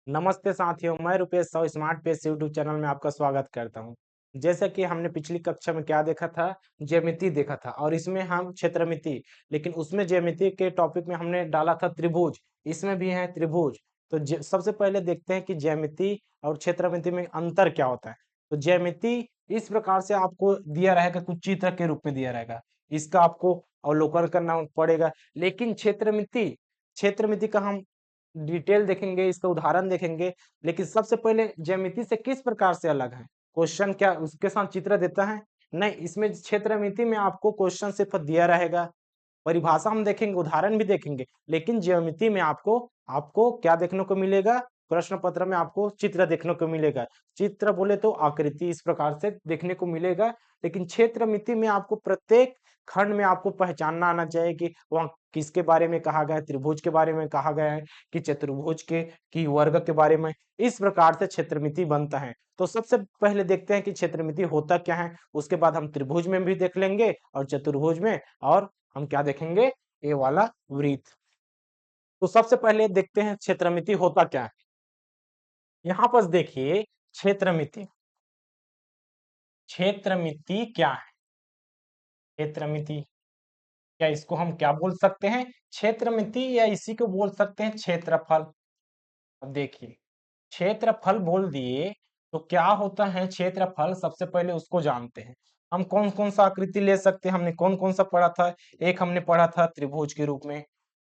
नमस्ते साथियों, मैं Rupesh Sahu smart page YouTube channel में आपका स्वागत करता हूं। जैसा कि हमने पिछली कक्षा में क्या देखा था, ज्यामिति देखा था और इसमें हम क्षेत्रमिति, लेकिन उसमें ज्यामिति के टॉपिक में हमने डाला था त्रिभुज। इसमें भी है त्रिभुज। तो सबसे पहले देखते हैं कि ज्यामिति और क्षेत्रमिति में अंतर क्या होता है। तो ज्यामिति इस प्रकार से आपको दिया रहेगा, कुछ चित्र के रूप में दिया रहेगा, इसका आपको अवलोकन करना पड़ेगा। लेकिन क्षेत्रमिति क्षेत्रमिति का हम डिटेल देखेंगे, इसका उदाहरण देखेंगे। लेकिन सबसे पहले ज्यामिति से किस प्रकार से अलग है, क्वेश्चन क्या उसके साथ चित्र देता है? नहीं, इसमें क्षेत्रमिति में आपको क्वेश्चन सिर्फ दिया रहेगा, परिभाषा हम देखेंगे, उदाहरण भी देखेंगे। लेकिन ज्यामिति में आपको आपको क्या देखने को मिलेगा? प्रश्न पत्र में आपको चित्र देखने को मिलेगा। चित्र बोले तो आकृति इस प्रकार से देखने को मिलेगा। लेकिन क्षेत्रमिति में आपको प्रत्येक खंड में आपको पहचानना आना चाहिए कि वहाँ किसके बारे में कहा गया है, त्रिभुज के बारे में कहा गया है कि चतुर्भुज के की वर्ग के बारे में। इस प्रकार से क्षेत्रमिति बनता है। तो सबसे पहले देखते हैं कि क्षेत्रमिति होता क्या है, उसके बाद हम त्रिभुज में भी देख लेंगे और चतुर्भुज में, और हम क्या देखेंगे, ये वाला वृत्त। तो सबसे पहले देखते हैं क्षेत्रमिति होता क्या है। यहाँ पर देखिए, क्षेत्रमिति क्षेत्रमिति क्या है? क्षेत्रमिति, क्या इसको हम क्या बोल सकते हैं? क्षेत्रमिति, या इसी को बोल सकते हैं क्षेत्रफल। अब देखिए, क्षेत्रफल बोल दिए तो क्या होता है क्षेत्रफल, सबसे पहले उसको जानते हैं। हम कौन कौन सा आकृति ले सकते हैं, हमने कौन कौन सा पढ़ा था? एक हमने पढ़ा था त्रिभुज के रूप में,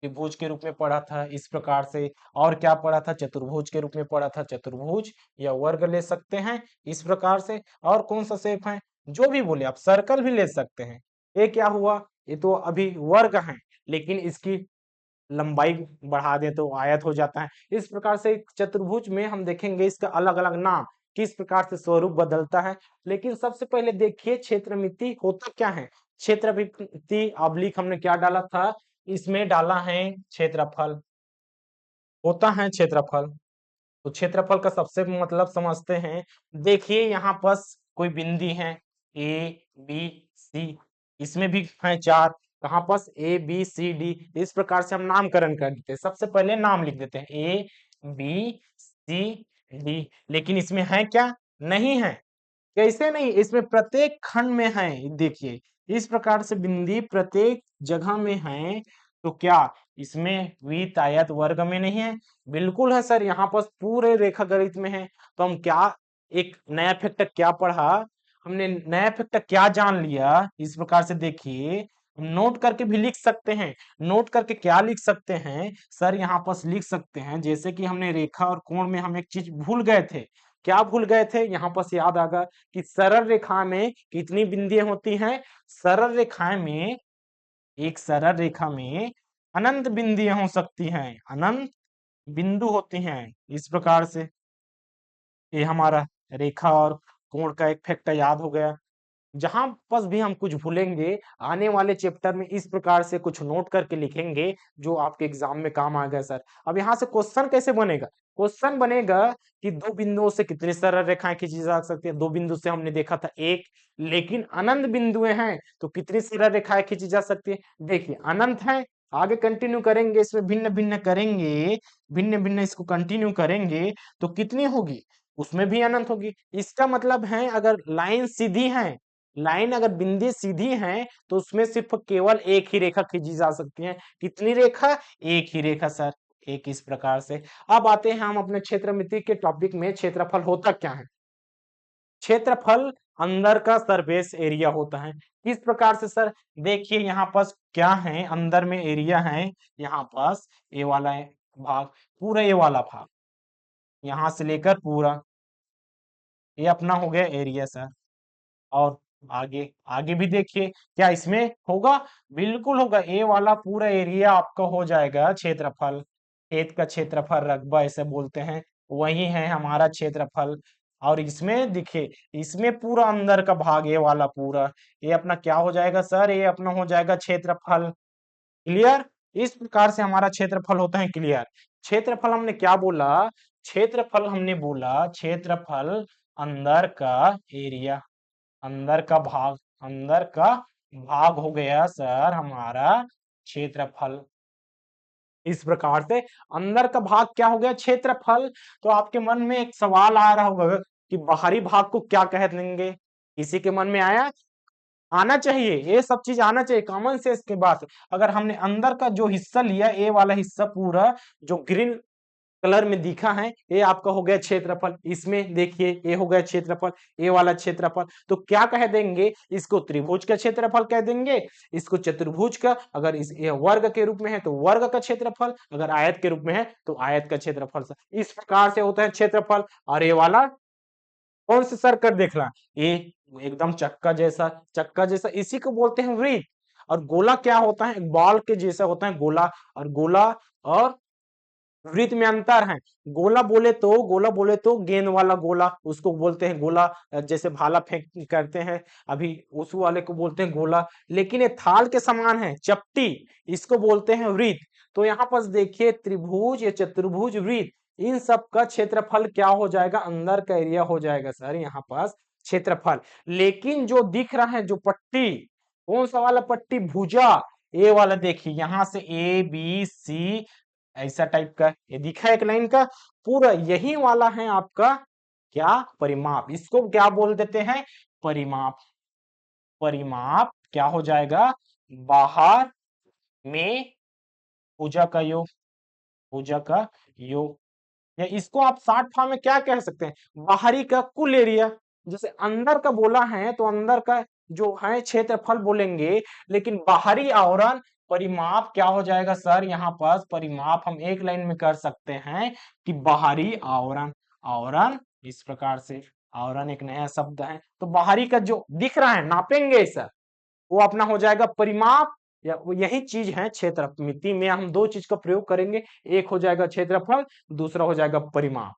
त्रिभुज के रूप में पढ़ा था इस प्रकार से। और क्या पढ़ा था? चतुर्भुज के रूप में पढ़ा था, चतुर्भुज या वर्ग ले सकते हैं इस प्रकार से। और कौन सा शेप है, जो भी बोले आप, सर्कल भी ले सकते हैं। ये क्या हुआ, ये तो अभी वर्ग है, लेकिन इसकी लंबाई बढ़ा दें तो आयत हो जाता है। इस प्रकार से एक चतुर्भुज में हम देखेंगे इसका अलग अलग नाम, किस प्रकार से स्वरूप बदलता है। लेकिन सबसे पहले देखिए क्षेत्रमिति होता क्या है। क्षेत्रमिति ऑब्लिक हमने क्या डाला था, इसमें डाला है क्षेत्रफल। होता है क्षेत्रफल। तो क्षेत्रफल का सबसे मतलब समझते हैं। देखिए यहाँ पर कोई बिंदी है, ए बी सी, इसमें भी है चार। कहाँ पर? A B C D. इस प्रकार से हम नामकरण कर देते हैं। सबसे पहले नाम लिख देते हैं ए बी सी डी। लेकिन इसमें है क्या? नहीं है। कैसे नहीं? इसमें प्रत्येक खंड में है। देखिए, इस प्रकार से बिंदी प्रत्येक जगह में है। तो क्या इसमें वृत्त आयत वर्ग में नहीं है? बिल्कुल है सर, यहाँ पर पूरे रेखा गणित में है। तो हम क्या, एक नया फैक्टर क्या पढ़ा हमने, नया फैक्टर क्या जान लिया, इस प्रकार से देखिए। हम नोट करके भी लिख सकते हैं। नोट करके क्या लिख सकते हैं सर, यहाँ पर लिख सकते हैं, जैसे कि हमने रेखा और कोण में हम एक चीज भूल गए थे। क्या भूल गए थे? यहाँ पर से याद आगा कि सरल रेखा में कितनी बिंदियां होती हैं? सरल रेखाएं में, एक सरल रेखा में अनंत बिंदियां हो सकती हैं, अनंत बिंदु होती हैं इस प्रकार से। ये हमारा रेखा और कोण का एक फैक्टर याद हो गया। जहां पर भी हम कुछ भूलेंगे, आने वाले चैप्टर में इस प्रकार से कुछ नोट करके लिखेंगे जो आपके एग्जाम में काम आएगा सर। अब यहाँ से क्वेश्चन कैसे बनेगा? क्वेश्चन बनेगा कि दो बिंदुओं से कितनी सरल रेखाएं खींची जा सकती है। दो बिंदु से हमने देखा था एक, लेकिन अनंत बिंदुएं हैं तो कितनी सरल रेखाएं खींची जा सकती है? देखिए अनंत है। आगे कंटिन्यू करेंगे, इसमें भिन्न भिन्न करेंगे, भिन्न भिन्न इसको कंटिन्यू करेंगे तो कितनी होगी? उसमें भी अनंत होगी। इसका मतलब है अगर लाइन सीधी है, लाइन अगर बिंदी सीधी है तो उसमें सिर्फ केवल एक ही रेखा खींची जा सकती है। कितनी रेखा? एक ही रेखा सर, एक। इस प्रकार से अब आते हैं हम अपने क्षेत्रमिति के टॉपिक में। क्षेत्रफल होता क्या है? क्षेत्रफल अंदर का सरफेस एरिया होता है। किस प्रकार से सर? देखिए यहाँ पास क्या है, अंदर में एरिया है। यहाँ पास ये वाला भाग, पूरा ये वाला भाग, यहाँ से लेकर पूरा, ये अपना हो गया एरिया सर। और आगे आगे भी देखिए, क्या इसमें होगा? बिल्कुल होगा। ए वाला पूरा एरिया आपका हो जाएगा क्षेत्रफल। खेत का क्षेत्रफल, रकबा ऐसे बोलते हैं, वही है हमारा क्षेत्रफल। और इसमें देखिए, इसमें पूरा अंदर का भाग, ये वाला पूरा, ये अपना क्या हो जाएगा सर? ये अपना हो जाएगा क्षेत्रफल। क्लियर? इस प्रकार से हमारा क्षेत्रफल होता है। क्लियर? क्षेत्रफल हमने क्या बोला? क्षेत्रफल हमने बोला क्षेत्रफल अंदर का एरिया, अंदर का भाग, अंदर का भाग हो गया सर हमारा क्षेत्रफल। इस प्रकार से अंदर का भाग क्या हो गया, क्षेत्रफल। तो आपके मन में एक सवाल आ रहा होगा कि बाहरी भाग को क्या कह देंगे, किसी के मन में आया? आना चाहिए, ये सब चीज आना चाहिए कॉमन सेंस के बाद। अगर हमने अंदर का जो हिस्सा लिया, ए वाला हिस्सा पूरा जो ग्रीन कलर में दिखा है, ये आपका हो गया क्षेत्रफल। इसमें देखिए ये हो गया क्षेत्रफल, ये वाला क्षेत्रफल। तो क्या कह देंगे, इसको त्रिभुज का क्षेत्रफल कह देंगे, इसको चतुर्भुज का, अगर इस ये वर्ग के रूप में है तो वर्ग का क्षेत्रफल, अगर आयत के रूप में है तो आयत का क्षेत्रफल। इस प्रकार से होता है क्षेत्रफल। और ये वाला कौन से सर्कल देख रहा, ये एकदम चक्का जैसा, चक्का जैसा, इसी को बोलते हैं वृत्त। और गोला क्या होता है, बॉल के जैसा होता है गोला। और गोला और वृत्त में अंतर है। गोला बोले तो गेंद वाला गोला, उसको बोलते हैं गोला। जैसे भाला फेंक करते हैं अभी, उस वाले को बोलते हैं गोला। लेकिन ये थाल के समान है, चपटी, इसको बोलते हैं वृत्त। तो यहाँ पर देखिए त्रिभुज या चतुर्भुज वृत्त, इन सब का क्षेत्रफल क्या हो जाएगा, अंदर का एरिया हो जाएगा सर यहाँ पास क्षेत्रफल। लेकिन जो दिख रहा है जो पट्टी, कौन सा वाला पट्टी, भुजा, ए वाला देखिए यहाँ से ABC ऐसा टाइप का ये दिखा एक लाइन का, पूरा यही वाला है आपका क्या, परिमाप। इसको क्या बोल देते हैं, परिमाप। परिमाप क्या हो जाएगा, बाहर में भुजा का योग, भुजा का योग। या इसको आप शॉर्ट फॉर्म में क्या कह सकते हैं, बाहरी का कुल एरिया। जैसे अंदर का बोला है तो अंदर का जो है क्षेत्रफल बोलेंगे, लेकिन बाहरी आवरण परिमाप क्या हो जाएगा सर, यहाँ पास परिमाप हम एक लाइन में कर सकते हैं कि बाहरी आवरण। आवरण इस प्रकार से, आवरण एक नया शब्द है। तो बाहरी का जो दिख रहा है नापेंगे सर, वो अपना हो जाएगा परिमाप। या वो यही चीज है क्षेत्रमिति में, हम दो चीज का प्रयोग करेंगे, एक हो जाएगा क्षेत्रफल, दूसरा हो जाएगा परिमाप।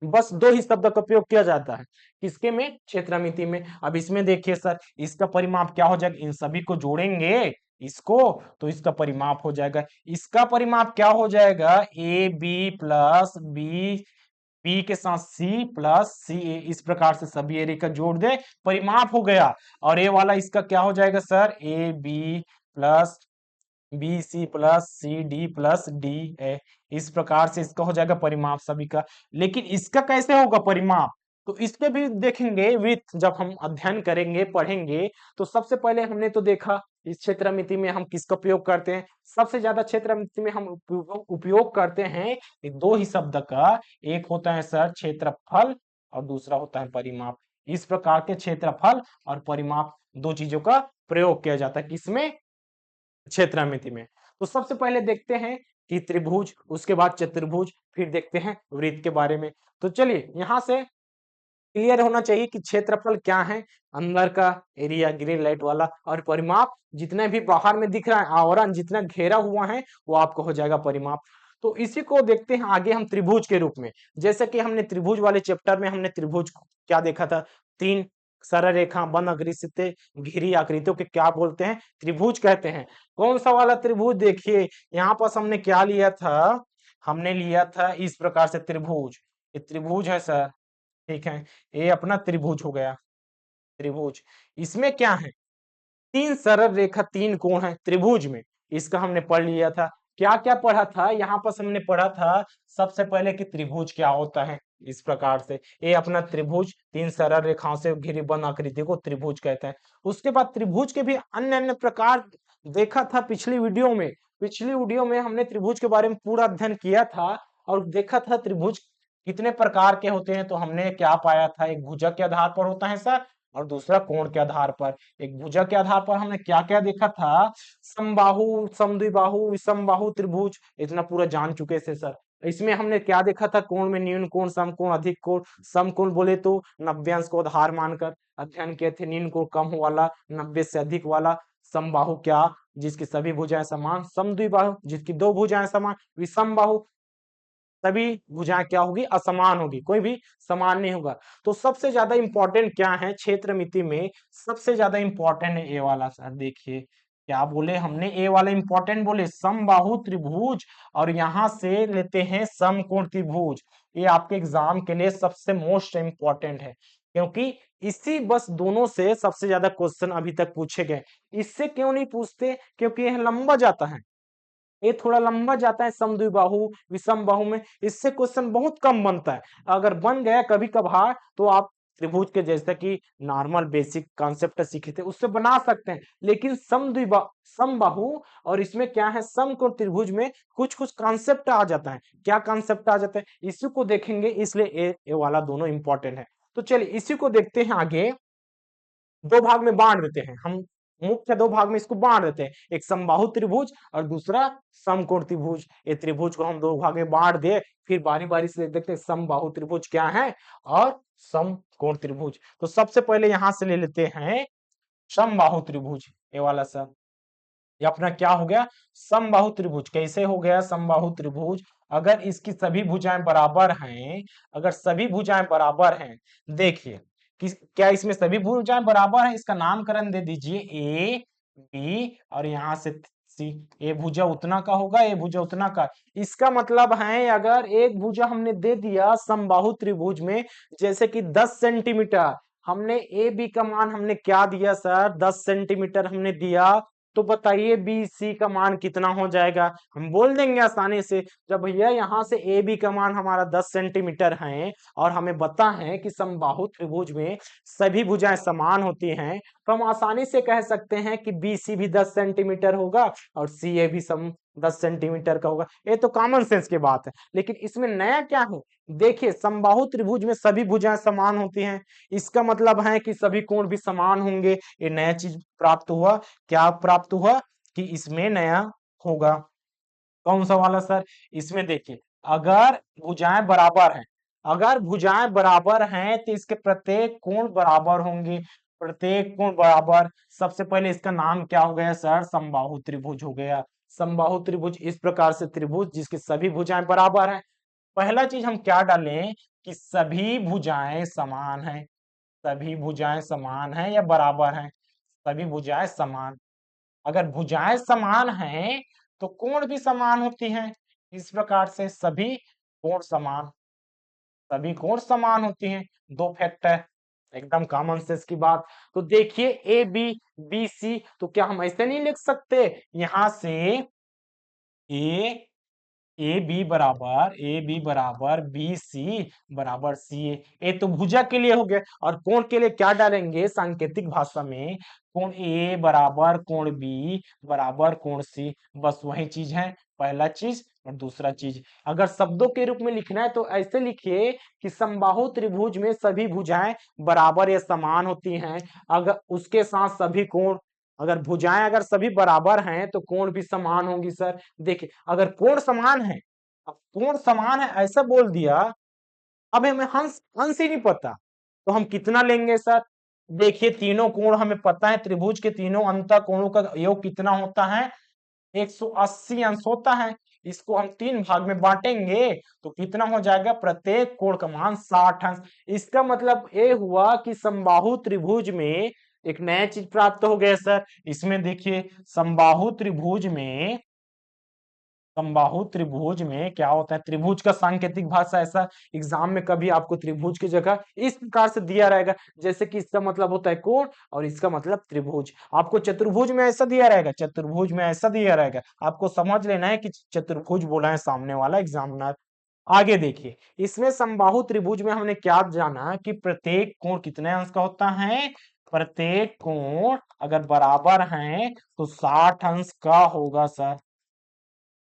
बस दो ही शब्द का प्रयोग किया जाता है किसके में, क्षेत्रमिति में। अब इसमें देखिए सर, इसका परिमाप क्या हो जाएगा, इन सभी को जोड़ेंगे इसको, तो इसका परिमाप हो जाएगा, इसका परिमाप क्या हो जाएगा, AB+B, बी के साथ C+CA, इस प्रकार से सभी एरिया का जोड़ दे, परिमाप हो गया। और ये वाला इसका क्या हो जाएगा सर, AB+BC+CD+DA, इस प्रकार से इसका हो जाएगा परिमाप सभी का। लेकिन इसका कैसे होगा परिमाप, तो इस पे भी देखेंगे विथ, जब हम अध्ययन करेंगे पढ़ेंगे। तो सबसे पहले हमने तो देखा इस क्षेत्रमिति में हम किसका प्रयोग करते हैं, सबसे ज्यादा क्षेत्रमिति में हम उपयोग करते हैं दो ही शब्द का, एक होता है सर क्षेत्रफल और दूसरा होता है परिमाप। इस प्रकार के क्षेत्रफल और परिमाप दो चीजों का प्रयोग किया जाता है किसमें, क्षेत्रमिति में। तो सबसे पहले देखते हैं कि त्रिभुज, उसके बाद चतुर्भुज, फिर देखते हैं वृत्त के बारे में। तो चलिए यहाँ से क्लियर होना चाहिए कि क्षेत्रफल क्या है, अंदर का एरिया ग्रीन लाइट वाला, और परिमाप जितने भी बाहर में दिख रहा है आवरण जितना घेरा हुआ है वो आपको हो जाएगा परिमाप। तो इसी को देखते हैं आगे हम त्रिभुज के रूप में। जैसे कि हमने त्रिभुज वाले चैप्टर में हमने त्रिभुज क्या देखा था, तीन सरल रेखा बंद आकृति से घिरी आकृतियों के क्या बोलते हैं, त्रिभुज कहते हैं। कौन सा वाला त्रिभुज, देखिए यहाँ पास हमने क्या लिया था, हमने लिया था इस प्रकार से त्रिभुज, ये त्रिभुज है सर, ठीक है, ये अपना त्रिभुज हो गया, त्रिभुज। इसमें क्या है, तीन सरल रेखा तीन कोण है त्रिभुज में, इसका हमने पढ़ लिया था। क्या क्या पढ़ा था, यहाँ पर हमने पढ़ा था सबसे पहले कि त्रिभुज क्या होता है, इस प्रकार से ये अपना त्रिभुज तीन सरल रेखाओं से घिरी बंद आकृति को त्रिभुज कहते हैं। उसके बाद त्रिभुज के भी अन्य अन्य प्रकार देखा था पिछली वीडियो में, पिछली वीडियो में हमने त्रिभुज के बारे में पूरा अध्ययन किया था और देखा था त्रिभुज कितने प्रकार के होते हैं। तो हमने क्या पाया था, एक भुजा के आधार पर होता है सर, और दूसरा कोण के आधार पर। एक भुजा के आधार पर हमने क्या क्या देखा था, समबाहु, समद्विबाहु, विषमबाहु त्रिभुज, इतना पूरा जान चुके थे सर। इसमें हमने क्या देखा था, कोण में न्यून कोण, समकोण, अधिक कोण। समकोण बोले तो 90 अंश को आधार मानकर अध्ययन किए थे, न्यून कोण कम वाला 90 से अधिक वाला। समबाहु क्या, जिसकी सभी भुजाएं समान। समद्विबाहु जिसकी दो भुजाएं समान। विषमबाहु सभी भुजाएं क्या होगी, असमान होगी, कोई भी समान नहीं होगा। तो सबसे ज्यादा इंपॉर्टेंट क्या है क्षेत्रमिति में, सबसे ज्यादा इंपॉर्टेंट है ए वाला सर। देखिए क्या बोले हमने, ए वाला इंपॉर्टेंट बोले, समबाहु त्रिभुज, और यहां से लेते हैं समकोण त्रिभुज। ये आपके एग्जाम के लिए सबसे मोस्ट इंपॉर्टेंट है, क्योंकि इसी बस दोनों से सबसे ज्यादा क्वेश्चन अभी तक पूछे गए। इससे क्यों नहीं पूछते, क्योंकि यह लंबा जाता है, ये थोड़ा लंबा जाता है समद्विबाहु विषम बाहु में, इससे क्वेश्चन बहुत कम बनता है। अगर बन गया कभी कभार तो आप त्रिभुज के जैसे कि नॉर्मल बेसिक कॉन्सेप्ट सीखे थे उससे बना सकते हैं, लेकिन समबाहु और इसमें क्या है समकोण त्रिभुज में कुछ कुछ कॉन्सेप्ट आ जाता है। क्या कॉन्सेप्ट आ जाता है इसी को देखेंगे, इसलिए ये वाला दोनों इंपॉर्टेंट है। तो चलिए इसी को देखते हैं आगे। दो भाग में बांट देते हैं हम, मुख्य दो भाग में इसको बांट देते हैं, एक समबाहु त्रिभुज और दूसरा समकोण त्रिभुज। ये त्रिभुज को हम दो भाग में बांट दे, फिर बारी बारी से देखते हैं समबाहु त्रिभुज क्या है और समकोण त्रिभुज। तो सबसे पहले यहां से ले लेते हैं समबाहु त्रिभुज, ये वाला सब। ये अपना क्या हो गया समबाहु त्रिभुज। कैसे हो गया समबाहु त्रिभुज? अगर इसकी सभी भुजाएं बराबर हैं, अगर सभी भुजाएं बराबर हैं, देखिए क्या इसमें सभी भुजाएं बराबर हैं? इसका नामकरण दे दीजिए ए बी और यहां से सी। ए भुजा उतना का होगा, ए भुजा उतना का। इसका मतलब है अगर एक भुजा हमने दे दिया समबाहु त्रिभुज में, जैसे कि 10 सेंटीमीटर, हमने ए बी का मान हमने क्या दिया सर 10 सेंटीमीटर हमने दिया, तो बताइए बी सी का मान कितना हो जाएगा? हम बोल देंगे आसानी से, जब भैया यहाँ से ए बी का मान हमारा 10 सेंटीमीटर है और हमें पता है कि समबाहु त्रिभुज में सभी भुजाएं समान होती हैं, तो हम आसानी से कह सकते हैं कि बी सी भी 10 सेंटीमीटर होगा और सी ए भी 10 सेंटीमीटर का होगा। ये तो कॉमन सेंस की बात है, लेकिन इसमें नया क्या है? देखिए समबाहु त्रिभुज में सभी भुजाएं समान होती हैं, इसका मतलब है कि सभी कोण भी समान होंगे। ये नया चीज प्राप्त हुआ। क्या प्राप्त हुआ कि इसमें नया होगा। कौन सा वाला सर? इसमें देखिए अगर भुजाएं बराबर हैं, अगर भुजाएं बराबर हैं तो इसके प्रत्येक कोण बराबर होंगे, प्रत्येक कोण बराबर। सबसे पहले इसका नाम क्या हो गया सर? समबाहु त्रिभुज हो गया। समबाहु त्रिभुज इस प्रकार से त्रिभुज जिसकी सभी भुजाएं बराबर हैं। पहला चीज हम क्या डालें कि सभी भुजाएं समान हैं, सभी भुजाएं समान हैं या बराबर हैं? सभी भुजाएं समान। अगर भुजाएं समान हैं तो कोण भी समान होती हैं। इस प्रकार से सभी कोण समान, सभी कोण समान होती हैं। दो फैक्टर, एकदम कॉमन सेंस की बात। तो देखिए ए बी बी सी, तो क्या हम ऐसे नहीं लिख सकते यहां से ए ए बी बराबर बी सी बराबर सी ए? ए तो भुजा के लिए हो गया, और कोण के लिए क्या डालेंगे सांकेतिक भाषा में? कोण ए बराबर कोण बी बराबर कोण सी। बस वही चीज है, पहला चीज और दूसरा चीज। अगर शब्दों के रूप में लिखना है तो ऐसे लिखिए कि समबाहु त्रिभुज में सभी भुजाएं बराबर या समान होती हैं। अगर उसके साथ सभी कोण, अगर भुजाएं अगर सभी बराबर हैं तो कोण भी समान होंगी सर। देखिए अगर कोण समान है, अब कोण समान है ऐसा बोल दिया, अब हमें अंश अंश ही नहीं पता, तो हम कितना लेंगे सर? देखिए तीनों कोण हमें पता है, त्रिभुज के तीनों अंत कोणों का योग कितना होता है? 180 अंश होता है। इसको हम तीन भाग में बांटेंगे तो कितना हो जाएगा? प्रत्येक कोण का मान 60 अंश। इसका मतलब ये हुआ कि समबाहु त्रिभुज में एक नया चीज प्राप्त हो गया सर। इसमें देखिए समबाहु त्रिभुज में, समबाहु त्रिभुज में क्या होता है? त्रिभुज का सांकेतिक भाषा ऐसा एग्जाम में कभी आपको त्रिभुज की जगह इस प्रकार से दिया रहेगा, जैसे कि इसका मतलब होता है कोण और इसका मतलब त्रिभुज। आपको चतुर्भुज में ऐसा दिया रहेगा, चतुर्भुज में ऐसा दिया रहेगा, आपको समझ लेना है कि चतुर्भुज बोला है सामने वाला एग्जामिनर। आगे देखिए इसमें समबाहु त्रिभुज में हमने क्या जाना कि प्रत्येक कोण कितने अंश का होता है? प्रत्येक कोण अगर बराबर हैं तो 60 अंश का होगा सर,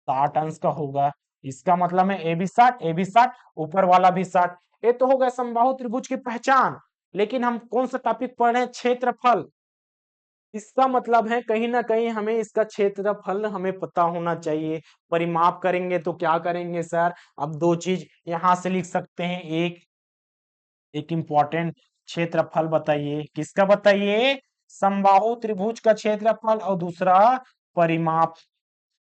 60 अंश का होगा। इसका मतलब है ए बी 60, ए बी 60, ऊपर वाला भी 60। ये तो हो गया समबाहु त्रिभुज की पहचान। लेकिन हम कौन सा टॉपिक पढ़ रहे हैं? क्षेत्रफल। इसका मतलब है कहीं ना कहीं हमें इसका क्षेत्रफल हमें पता होना चाहिए। परिमाप करेंगे तो क्या करेंगे सर? अब दो चीज यहां से लिख सकते हैं, एक एक इंपॉर्टेंट क्षेत्रफल बताइए, किसका बताइए? समबाहु त्रिभुज का क्षेत्रफल, और दूसरा परिमाप।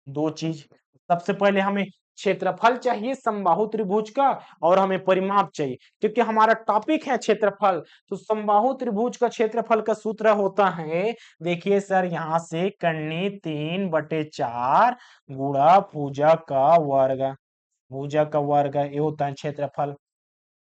दो चीज, सबसे पहले हमें क्षेत्रफल चाहिए समबाहु त्रिभुज का और हमें परिमाप चाहिए, क्योंकि हमारा टॉपिक है क्षेत्रफल। तो समबाहु त्रिभुज का क्षेत्रफल का सूत्र होता है, देखिए सर यहां से करनी 3/4 गुणा भुजा का वर्ग, भुजा का वर्ग ये होता है क्षेत्रफल।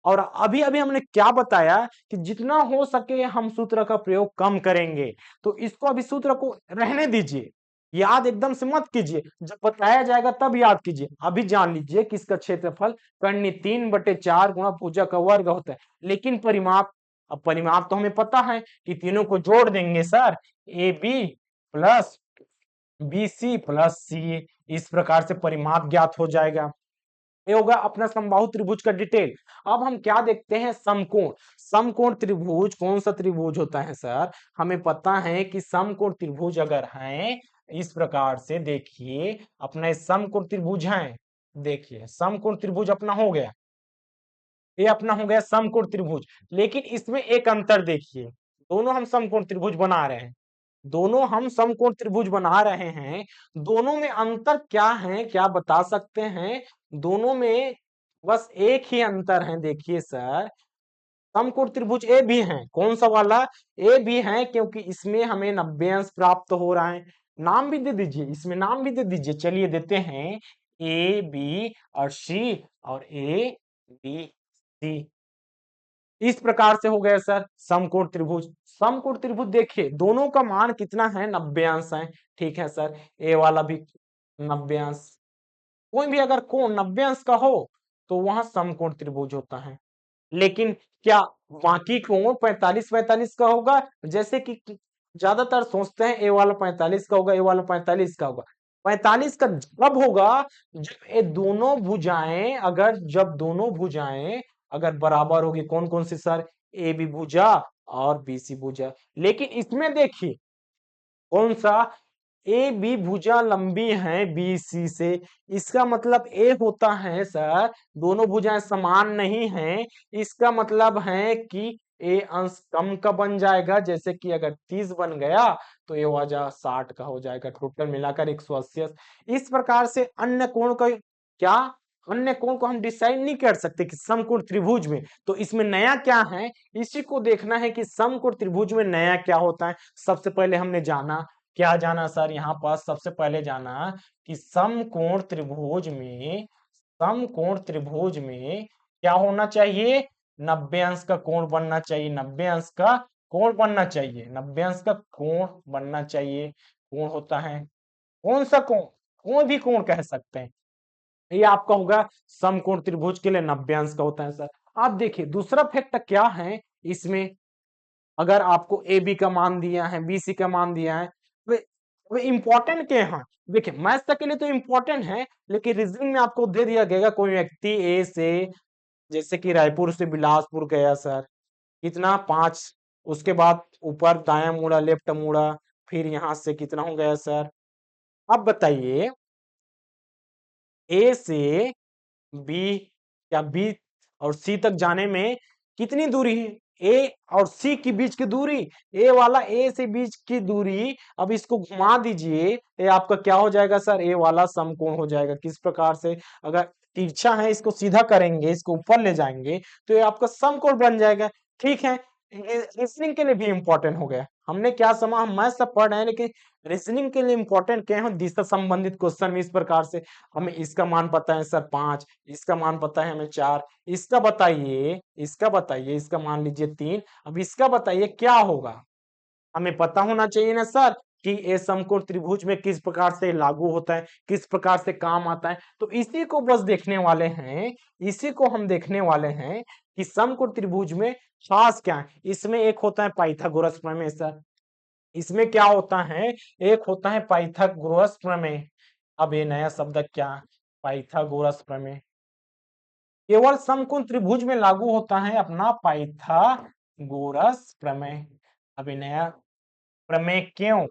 और अभी अभी हमने क्या बताया कि जितना हो सके हम सूत्र का प्रयोग कम करेंगे, तो इसको अभी सूत्र को रहने दीजिए, याद एकदम से मत कीजिए, जब बताया जाएगा तब याद कीजिए। अभी जान लीजिए कि इसका क्षेत्रफल कर्ण 3/4 गुणा भुजा का वर्ग होता है। लेकिन परिमाप, अब परिमाप तो हमें पता है कि तीनों को जोड़ देंगे sir, A B plus B C plus C, इस प्रकार से परिमाप ज्ञात हो जाएगा। ये होगा अपना समबाहु त्रिभुज का डिटेल। अब हम क्या देखते हैं, समकोण। समकोण त्रिभुज कौन सा त्रिभुज होता है सर, हमें पता है कि समकोण त्रिभुज अगर है इस प्रकार से, देखिए अपना समकोण त्रिभुज है, देखिए समकोण त्रिभुज अपना हो गया, ये अपना हो गया समकोण त्रिभुज। लेकिन इसमें एक अंतर देखिए, दोनों हम समकोण त्रिभुज बना रहे हैं, दोनों हम समकोण त्रिभुज बना रहे हैं, दोनों में अंतर क्या है, क्या बता सकते हैं? दोनों में बस एक ही अंतर है, देखिए सर, समकोण त्रिभुज ए भी है, कौन सा वाला, ए भी है, क्योंकि इसमें हमें 90 अंश प्राप्त हो रहा है। नाम भी दे दीजिए, इसमें नाम भी दे दीजिए, चलिए देते हैं ए बी और सी, और ए बी सी। इस प्रकार से हो गया सर समकोण त्रिभुज। समकोण त्रिभुज देखिए दोनों का मान कितना है, 90 अंश है, ठीक है सर, ए वाला भी 90 अंश। कोई भी अगर कोण 90 अंश का हो तो वहां समकोण त्रिभुज होता है। लेकिन क्या बाकी कोण 45-45 का होगा, जैसे कि ज्यादातर सोचते हैं ए वाला 45 का होगा, ए वाला 45 का होगा। 45 का जब होगा जब ये दोनों भुजाएं, अगर जब दोनों भुजाएं अगर बराबर होगी, कौन कौन सी सर, ए बी भुजा और बी सी भुजा। लेकिन इसमें देखिए कौन सा, ए बी भुजा लंबी है बी सी से, इसका मतलब ए होता है सर दोनों भुजाएं समान नहीं हैं, इसका मतलब है कि ए अंश कम का बन जाएगा, जैसे कि अगर 30 बन गया तो ये वजह 60 का हो जाएगा, टोटल मिलाकर 180। इस प्रकार से अन्य कोण का क्या, अन्य कोण को हम डिसाइड नहीं कर सकते कि समकोण त्रिभुज में, तो इसमें नया क्या है, इसी को देखना है कि समकोण त्रिभुज में नया क्या होता है। सबसे पहले हमने जाना, क्या जाना सर, यहाँ पास सबसे पहले जाना कि समकोण त्रिभुज में, समकोण त्रिभुज में क्या होना चाहिए, 90 अंश का कोण बनना चाहिए, 90 अंश का कोण बनना चाहिए, 90 अंश का कोण बनना चाहिए। कोण होता है कौन सा कोण, कोई भी कोण कह सकते हैं, ये आपका होगा समकोण त्रिभुज के लिए 90 अंश का होता है सर। आप देखिए दूसरा फैक्टर क्या है इसमें, अगर आपको ए बी का मान दिया है, बी सी का मान दिया है, वे इंपॉर्टेंट क्या है, देखिए मैथ्स तक के लिए तो इंपॉर्टेंट है, लेकिन रीजनिंग में आपको दे दिया गया कोई व्यक्ति ए से, जैसे कि रायपुर से बिलासपुर गया सर, कितना 5, उसके बाद ऊपर दाया मुड़ा लेफ्ट मुड़ा, फिर यहां से कितना हो गया सर, अब बताइए ए से बी या बी और सी तक जाने में कितनी दूरी है, ए और सी के बीच की दूरी, ए वाला ए से बीच की दूरी, अब इसको घुमा दीजिए, ये आपका क्या हो जाएगा सर, ए वाला समकोण हो जाएगा। किस प्रकार से, अगर तिरछा है इसको सीधा करेंगे, इसको ऊपर ले जाएंगे तो ये आपका समकोण बन जाएगा। ठीक है, रीजनिंग के लिए भी इंपॉर्टेंट हो गया, हमने क्या समा, हम मैथ सब पढ़ रहे हैं, लेकिन रीजनिंग के लिए इंपॉर्टेंट क्या है, दिशा संबंधित क्वेश्चन में इस प्रकार से, हमें इसका मान पता है सर 5, इसका मान पता है हमें 4, इसका बताइए, इसका बताइए, इसका मान लीजिए 3, अब इसका बताइए क्या होगा, हमें पता होना चाहिए ना सर कि ये समकोण त्रिभुज में किस प्रकार से लागू होता है, किस प्रकार से काम आता है, तो इसी को बस देखने वाले हैं, इसी को हम देखने वाले हैं कि समकोण त्रिभुज में खास क्या है। इसमें एक होता है पाइथागोरस प्रमेय सर, इसमें क्या होता है, एक होता है पाइथागोरस प्रमेय। अब ये नया शब्द क्या, पाइथागोरस प्रमेय, केवल समकोण त्रिभुज में लागू होता है अपना पाइथागोरस प्रमेय। अब ये नया प्रमेय क्यों,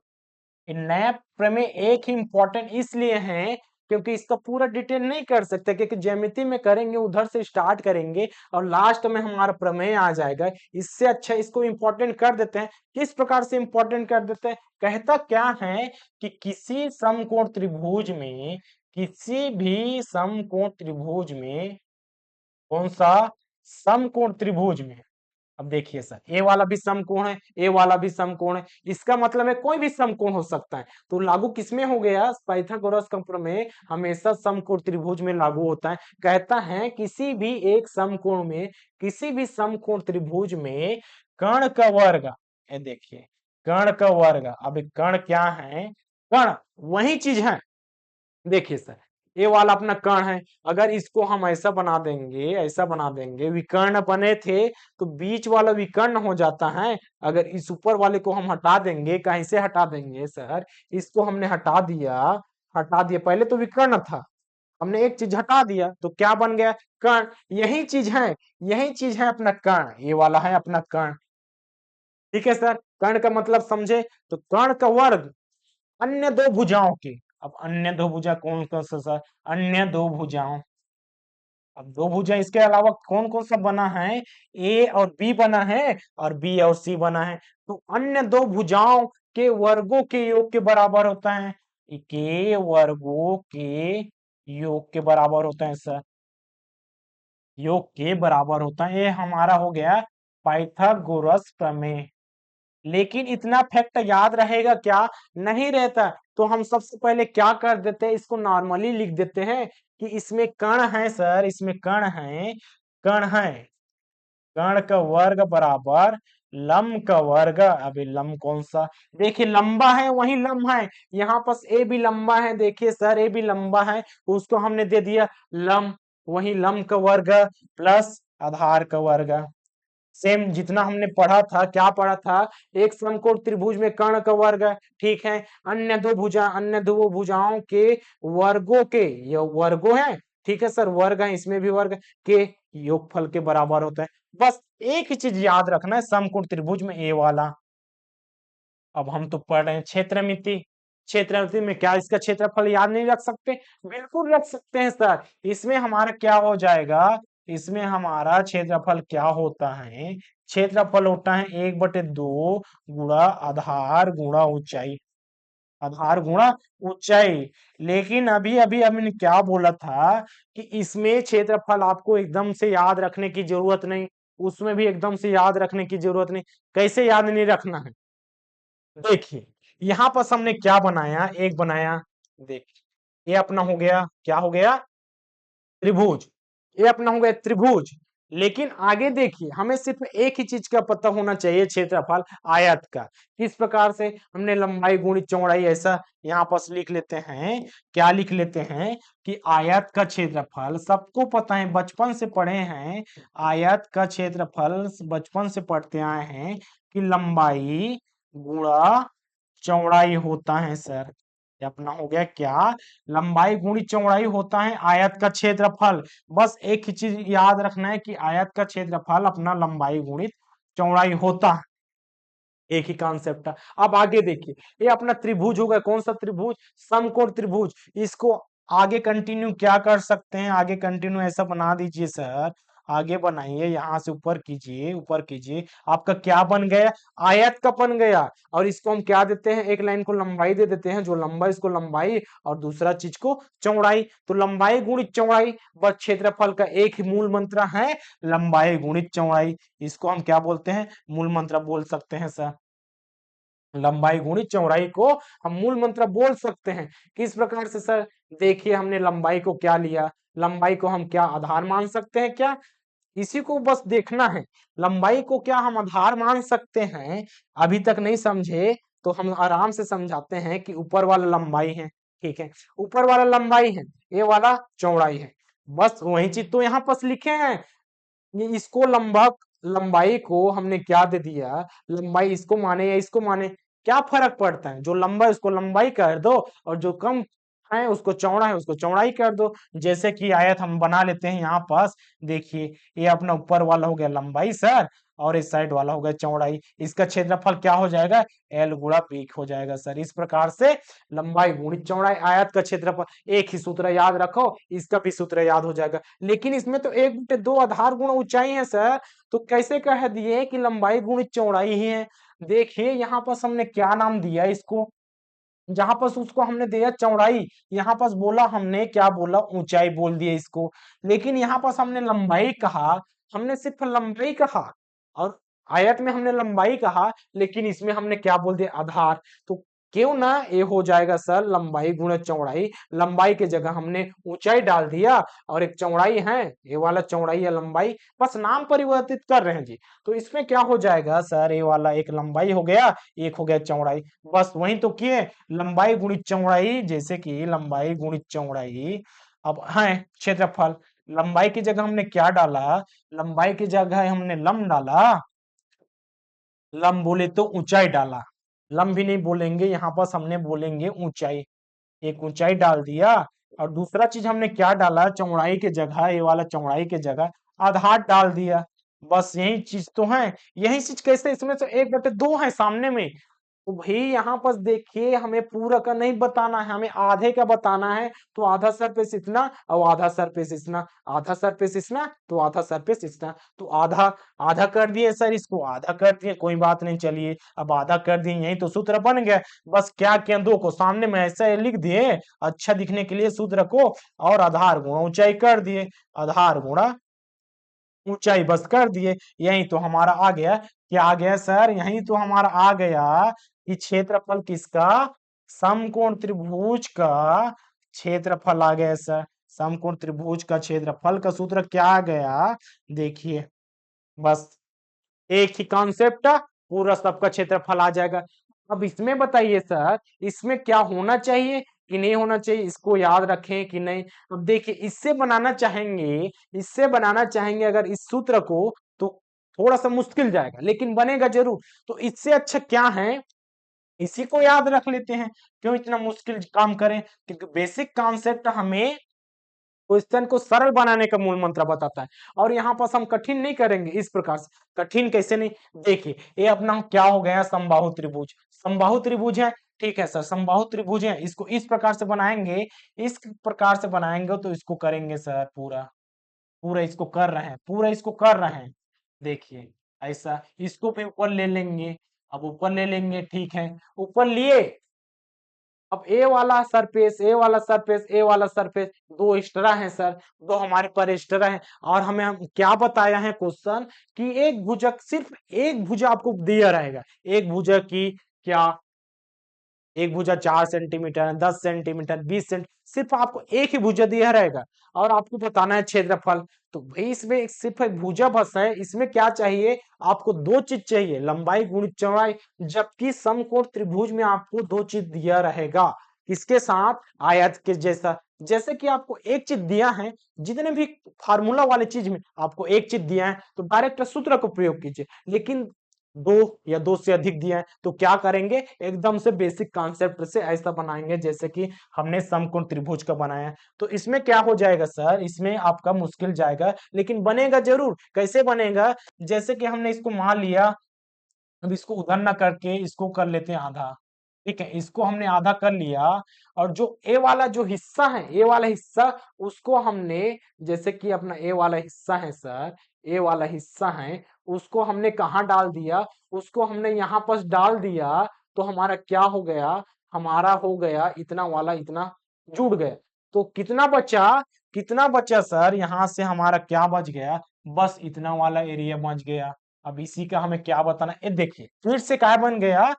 ये नया प्रमेय एक ही इंपॉर्टेंट इसलिए है क्योंकि इसका पूरा डिटेल नहीं कर सकते, क्योंकि ज्यामिति में करेंगे उधर से स्टार्ट करेंगे और लास्ट में हमारा प्रमेय आ जाएगा, इससे अच्छा इसको इंपॉर्टेंट कर देते हैं। किस प्रकार से इंपॉर्टेंट कर देते हैं, कहता क्या है कि किसी समकोण त्रिभुज में, किसी भी समकोण त्रिभुज में, कौन सा, समकोण त्रिभुज में, अब देखिए सर ए वाला भी समकोण है, ए वाला भी समकोण है, इसका मतलब है कोई भी समकोण हो सकता है, तो लागू किसमें हो गया, पाइथागोरस का प्रमेय हमेशा समकोण त्रिभुज में लागू होता है। कहता है किसी भी एक समकोण में, किसी भी समकोण त्रिभुज में कर्ण का वर्ग, ये देखिए कर्ण का वर्ग, अब कर्ण क्या है, कण वही चीज है। देखिए सर, ये वाला अपना कण है, अगर इसको हम ऐसा बना देंगे, ऐसा बना देंगे, विकर्ण बने थे तो बीच वाला विकर्ण हो जाता है। अगर इस ऊपर वाले को हम हटा देंगे, कहीं से हटा देंगे सर, इसको हमने हटा दिया, पहले तो विकर्ण था, हमने एक चीज हटा दिया तो क्या बन गया, कण। यही चीज है अपना कण, ये वाला है अपना कण। ठीक है सर, कण का मतलब समझे, तो कण का वर्ग अन्य दो भुजाओं के। अब अन्य दो भुजा कौन कौन सा सर, अन्य दो भुजाओं, अब दो भुजा इसके अलावा कौन कौन सा बना है, ए और बी बना है और बी और सी बना है, तो अन्य दो भुजाओं के वर्गों के योग के बराबर होता है, के वर्गों के योग के बराबर होता है सर, योग के बराबर होता है। ये हमारा हो गया पाइथागोरस प्रमेय। लेकिन इतना फैक्ट याद रहेगा क्या, नहीं रहता। तो हम सबसे पहले क्या कर देते हैं, इसको नॉर्मली लिख देते हैं कि इसमें कण है सर, इसमें कण है, कण का वर्ग बराबर लंब का वर्ग। अभी लंब कौन सा, देखिए लंबा है वही लंब है, यहाँ पास ए भी लंबा है, देखिए सर ए भी लंबा है, उसको हमने दे दिया लंब, वही लंब का वर्ग प्लस आधार का वर्ग। सेम जितना हमने पढ़ा था, क्या पढ़ा था, एक समकोण त्रिभुज में कर्ण का वर्ग है, ठीक है, अन्य दो भुजाओं के वर्गों के, ये वर्गों है, ठीक है सर, वर्ग है, इसमें भी वर्ग के योगफल के बराबर होता है। बस एक ही चीज याद रखना है, समकोण त्रिभुज में ए वाला। अब हम तो पढ़ रहे हैं क्षेत्रमिति, क्षेत्रमिति में क्या इसका क्षेत्रफल याद नहीं रख सकते, बिल्कुल रख सकते हैं सर। इसमें हमारा क्या हो जाएगा, इसमें हमारा क्षेत्रफल क्या होता है, क्षेत्रफल होता है 1/2 गुणा आधार गुणा ऊंचाई, आधार गुणा ऊंचाई। लेकिन अभी अभी हमने क्या बोला था कि इसमें क्षेत्रफल आपको एकदम से याद रखने की जरूरत नहीं, उसमें भी एकदम से याद रखने की जरूरत नहीं। कैसे याद नहीं रखना है, देखिए यहां पर हमने क्या बनाया, एक बनाया, देखिए ये अपना हो गया, क्या हो गया, त्रिभुज, ये अपना हो गया त्रिभुज। लेकिन आगे देखिए, हमें सिर्फ एक ही चीज का पता होना चाहिए, क्षेत्रफल आयत का। किस प्रकार से, हमने लंबाई गुणित चौड़ाई ऐसा यहाँ पर लिख लेते हैं, क्या लिख लेते हैं कि आयत का क्षेत्रफल, सबको पता है, बचपन से पढ़े हैं, आयत का क्षेत्रफल बचपन से पढ़ते आए हैं कि लंबाई गुणा चौड़ाई होता है सर। ये अपना हो गया क्या, लंबाई गुणित चौड़ाई होता है आयत का क्षेत्रफल। बस एक ही चीज याद रखना है कि आयत का क्षेत्रफल अपना लंबाई गुणित चौड़ाई होता है, एक ही कॉन्सेप्ट है। अब आगे देखिए, ये अपना त्रिभुज होगा, कौन सा त्रिभुज, समकोण त्रिभुज। इसको आगे कंटिन्यू क्या कर सकते हैं, आगे कंटिन्यू ऐसा बना दीजिए सर, आगे बनाइए, यहां से ऊपर कीजिए, ऊपर कीजिए, आपका क्या बन गया, आयत का बन गया। और इसको हम क्या देते हैं, एक लाइन को लंबाई दे देते हैं, जो लंबा इसको लंबाई और दूसरा चीज को चौड़ाई, तो लंबाई गुणित चौड़ाई, बस क्षेत्रफल का एक ही मूल मंत्र है, लंबाई गुणित चौड़ाई। इसको हम क्या बोलते हैं, मूल मंत्र बोल सकते हैं सर, लंबाई गुणित चौड़ाई को हम मूल मंत्र बोल सकते हैं। किस प्रकार से सर, देखिए हमने लंबाई को क्या लिया, लंबाई को हम क्या आधार मान सकते हैं क्या, इसी को बस देखना है, लंबाई को क्या हम आधार मान सकते हैं। अभी तक नहीं समझे तो हम आराम से समझाते हैं कि ऊपर वाला लंबाई है, ठीक है, ऊपर वाला लंबाई है, ये वाला चौड़ाई है, बस वही चीज तो यहाँ पर लिखे हैं। ये इसको लंबाई को हमने क्या दे दिया, लंबाई इसको माने या इसको माने, क्या फर्क पड़ता है, जो लंबा है उसको लंबाई कर दो और जो कम है उसको चौड़ा है उसको चौड़ाई कर दो। जैसे कि आयत हम बना लेते हैं यहाँ पास, देखिए ये अपना ऊपर वाला हो गया लंबाई सर, और इस साइड वाला हो गया चौड़ाई, इसका क्षेत्रफल क्या हो जाएगा, एल गुणा पी हो जाएगा सर। इस प्रकार से लंबाई गुणित चौड़ाई आयत का क्षेत्रफल, एक ही सूत्र याद रखो, इसका भी सूत्र याद हो जाएगा। लेकिन इसमें तो 1/2 आधार गुणा ऊंचाई है सर, तो कैसे कह दिए कि लंबाई गुणित चौड़ाई ही है। देखिए यहाँ पर हमने क्या नाम दिया इसको, जहां पर उसको हमने दिया चौड़ाई, यहाँ पर बोला हमने क्या बोला, ऊंचाई बोल दिया इसको। लेकिन यहाँ पर हमने लंबाई कहा, हमने सिर्फ लंबाई कहा, और आयत में हमने लंबाई कहा, लेकिन इसमें हमने क्या बोल दिया, आधार। तो क्यों ना ये हो जाएगा सर लंबाई गुणा चौड़ाई। लंबाई की जगह हमने ऊंचाई डाल दिया और एक चौड़ाई है, ये वाला चौड़ाई या लंबाई, बस नाम परिवर्तित कर रहे हैं जी। तो इसमें क्या हो जाएगा सर, ये वाला एक लंबाई हो गया, एक हो गया चौड़ाई, बस वही तो किए, लंबाई गुणित चौड़ाई, जैसे कि लंबाई गुणित चौड़ाई। अब है क्षेत्रफल, लंबाई की जगह हमने क्या डाला, लंबाई की जगह हमने लंब डाला, लंब बोले तो ऊंचाई डाला, लंब भी नहीं बोलेंगे यहाँ पर, हमने बोलेंगे ऊंचाई, एक ऊंचाई डाल दिया। और दूसरा चीज हमने क्या डाला, चौड़ाई के जगह, ये वाला चौड़ाई के जगह आधार डाल दिया। बस यही चीज तो है। यही चीज कैसे, इसमें तो 1/2 है सामने में। तो भाई यहाँ पर देखिए, हमें पूरा का नहीं बताना है, हमें आधे का बताना है। तो आधा सरफेस इतना और आधा सरफेस इतना, आधा सरफेस इतना तो आधा सरफेस इतना। तो आधा आधा कर दिए सर, इसको आधा कर दिए, कोई बात नहीं, चलिए अब आधा कर दिए, यही तो सूत्र बन गया। बस क्या किया, दो को सामने में ऐसा लिख दिए अच्छा दिखने के लिए सूत्र को, और आधार गुणा ऊंचाई कर दिए, आधार गुणा ऊंचाई बस कर दिए। यही तो हमारा आ गया, क्या आ गया सर, यही तो हमारा आ गया कि क्षेत्रफल किसका, समकोण त्रिभुज का क्षेत्रफल आ गया सर। समकोण त्रिभुज का क्षेत्रफल का सूत्र क्या आ गया, देखिए, बस एक ही कॉन्सेप्ट, पूरा सबका क्षेत्रफल आ जाएगा। अब इसमें बताइए सर, इसमें क्या होना चाहिए कि नहीं होना चाहिए, इसको याद रखें कि नहीं। अब देखिए, इससे बनाना चाहेंगे, इससे बनाना चाहेंगे अगर इस सूत्र को, तो थोड़ा सा मुश्किल जाएगा, लेकिन बनेगा जरूर। तो इससे अच्छा क्या है, इसी को याद रख लेते हैं, क्यों इतना मुश्किल काम करें, क्योंकि बेसिक कॉन्सेप्ट हमें क्वेश्चन को सरल बनाने का मूल मंत्र बताता है। और यहाँ पर हम कठिन नहीं करेंगे इस प्रकार से, कठिन कैसे नहीं, देखिए ये अपना क्या हो गया, समबाहु त्रिभुज, समबाहु त्रिभुज है, ठीक है सर, समबाहु त्रिभुज है, इसको इस प्रकार से बनाएंगे, इस प्रकार से बनाएंगे, तो इसको करेंगे सर पूरा, पूरा इसको कर रहे हैं, पूरा इसको कर रहे हैं, देखिए ऐसा, इसको भी ऊपर ले लेंगे, अब ऊपर ले लेंगे, ठीक है, ऊपर लिए। अब ए वाला सरफेस, ए वाला सरफेस, ए वाला सरफेस, दो एक्स्ट्रा है सर, दो हमारे पर एक्स्ट्रा है। और हमें हम क्या बताया है क्वेश्चन, कि एक भुजक, सिर्फ एक भुजा आपको दिया रहेगा, एक भुजा की क्या, एक भुजा 4 सेंटीमीटर, 10 सेंटीमीटर, 20 सेंट, सिर्फ आपको एक ही भुजा दिया रहेगा, और आपको बताना है क्षेत्रफल। तो भाई इसमें सिर्फ एक भुजा बस है, इसमें क्या चाहिए, आपको दो चीज चाहिए, लंबाई गुणित चौड़ाई। जबकि समकोण त्रिभुज में आपको दो चीज दिया रहेगा, किसके साथ, आयत के जैसा। जैसे कि आपको एक चीज दिया है, जितने भी फार्मूला वाले चीज में आपको एक चीज दिया है, तो डायरेक्ट सूत्र को प्रयोग कीजिए। लेकिन दो या दो से अधिक दिया है, तो क्या करेंगे, एकदम से बेसिक कॉन्सेप्ट से ऐसा बनाएंगे जैसे कि हमने समकोण त्रिभुज का बनाया है। तो इसमें क्या हो जाएगा सर, इसमें आपका मुश्किल जाएगा, लेकिन बनेगा जरूर। कैसे बनेगा, जैसे कि हमने इसको मान लिया, अब इसको उधर ना करके इसको कर लेते हैं आधा, ठीक है, इसको हमने आधा कर लिया। और जो ए वाला जो हिस्सा है, ए वाला हिस्सा, उसको हमने, जैसे कि अपना ए वाला हिस्सा है सर, ए वाला हिस्सा है, उसको हमने कहाँ डाल दिया, उसको हमने यहाँ पर डाल दिया। तो हमारा क्या हो गया, हमारा हो गया इतना वाला, इतना जुड़ गया। तो कितना बचा, कितना बचा सर, यहाँ से हमारा क्या बच गया, बस इतना वाला एरिया बच गया। अब इसी का हमें क्या बताना, ये देखिए फिर से क्या बन गया,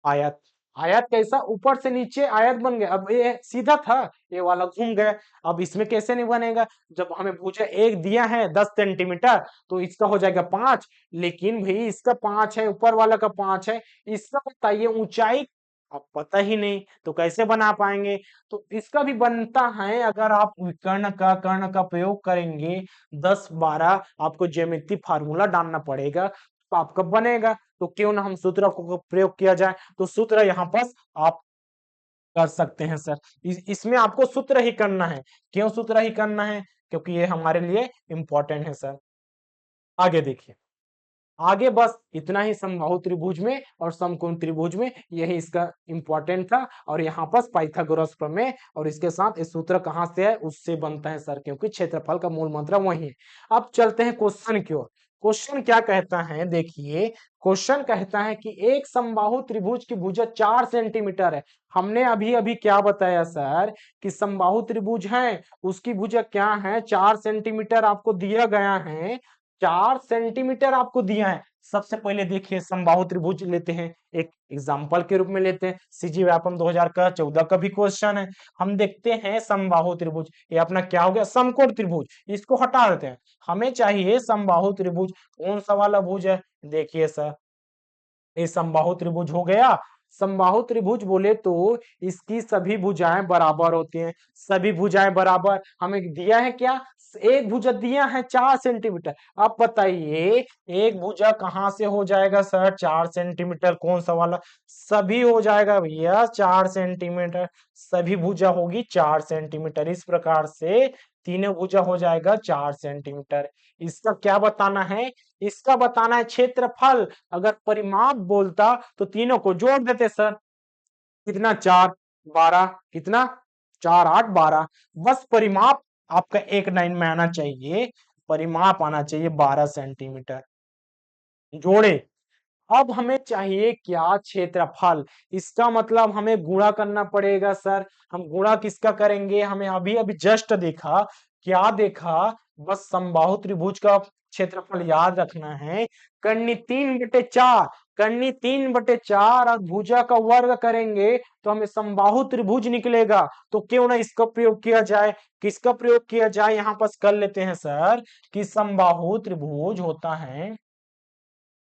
आयत। आयत कैसा, ऊपर से नीचे आयत बन गया। अब ये सीधा था, ये वाला घूम गया। अब इसमें कैसे नहीं बनेगा, जब हमें भुजा एक दिया है 10 सेंटीमीटर, तो इसका हो जाएगा 5। लेकिन भाई इसका 5 है, ऊपर वाला का 5 है, इसका बताइए ऊंचाई, अब पता ही नहीं, तो कैसे बना पाएंगे। तो इसका भी बनता है, अगर आप कर्ण का प्रयोग करेंगे, 10 12 आपको ज्यामिति फार्मूला डालना पड़ेगा, तो आपका बनेगा। तो क्यों ना हम सूत्र को प्रयोग किया जाए। तो सूत्र यहाँ पर आप कर सकते हैं सर, इसमें आपको सूत्र ही करना है। क्यों सूत्र ही करना है, क्योंकि ये हमारे लिए इंपॉर्टेंट है सर। आगे देखिए, आगे बस इतना ही समबाहु त्रिभुज में और समकोण त्रिभुज में, यही इसका इंपॉर्टेंट था। और यहाँ पर पाइथागोरस प्रमेय और इसके साथ इस सूत्र कहाँ से है, उससे बनता है सर, क्योंकि क्षेत्रफल का मूल मंत्र वही है। अब चलते हैं क्वेश्चन की ओर। क्वेश्चन क्या कहता है, देखिए क्वेश्चन कहता है कि एक समबाहु त्रिभुज की भुजा 4 सेंटीमीटर है। हमने अभी अभी क्या बताया सर, कि समबाहु त्रिभुज है, उसकी भुजा क्या है, 4 सेंटीमीटर आपको दिया गया है, 4 सेंटीमीटर आपको दिया है। सबसे पहले देखिए समबाहु त्रिभुज लेते हैं, एक एग्जाम्पल के रूप में लेते हैं। सीजी व्यापम 2014 का भी क्वेश्चन है। हम देखते हैं समबाहु त्रिभुज, ये अपना क्या हो गया, समकोण त्रिभुज, इसको हटा देते हैं। हमें चाहिए समबाहु त्रिभुज, कौन सा वाला भुज है, देखिए सर ये समबाहु त्रिभुज हो गया। समबाहु त्रिभुज बोले तो इसकी सभी भुजाएं बराबर होती हैं, सभी भुजाएं बराबर। हमें दिया है क्या, एक भुजा दिया है 4 सेंटीमीटर। अब बताइए एक भुजा कहां से हो जाएगा सर 4 सेंटीमीटर, कौन सा वाला, सभी हो जाएगा भैया 4 सेंटीमीटर, सभी भुजा होगी 4 सेंटीमीटर। इस प्रकार से तीनों भुजा हो जाएगा 4 सेंटीमीटर। इसका क्या बताना है, इसका बताना है क्षेत्रफल। अगर परिमाप बोलता तो तीनों को जोड़ देते सर, कितना 4 12, कितना 4 8 12। बस परिमाप आपका एक लाइन में आना चाहिए, परिमाप आना चाहिए 12 सेंटीमीटर, जोड़े। अब हमें चाहिए क्या, क्षेत्रफल। इसका मतलब हमें गुणा करना पड़ेगा सर। हम गुणा किसका करेंगे, हमें अभी अभी जस्ट देखा, क्या देखा, बस समबाहु त्रिभुज का क्षेत्रफल याद रखना है। कर्णी 3/4, कर्णी 3/4 और भुजा का वर्ग करेंगे तो हमें समबाहु त्रिभुज निकलेगा। तो क्यों ना इसका प्रयोग किया जाए, किसका प्रयोग किया जाए, यहां पर कर लेते हैं सर कि समबाहु त्रिभुज होता है,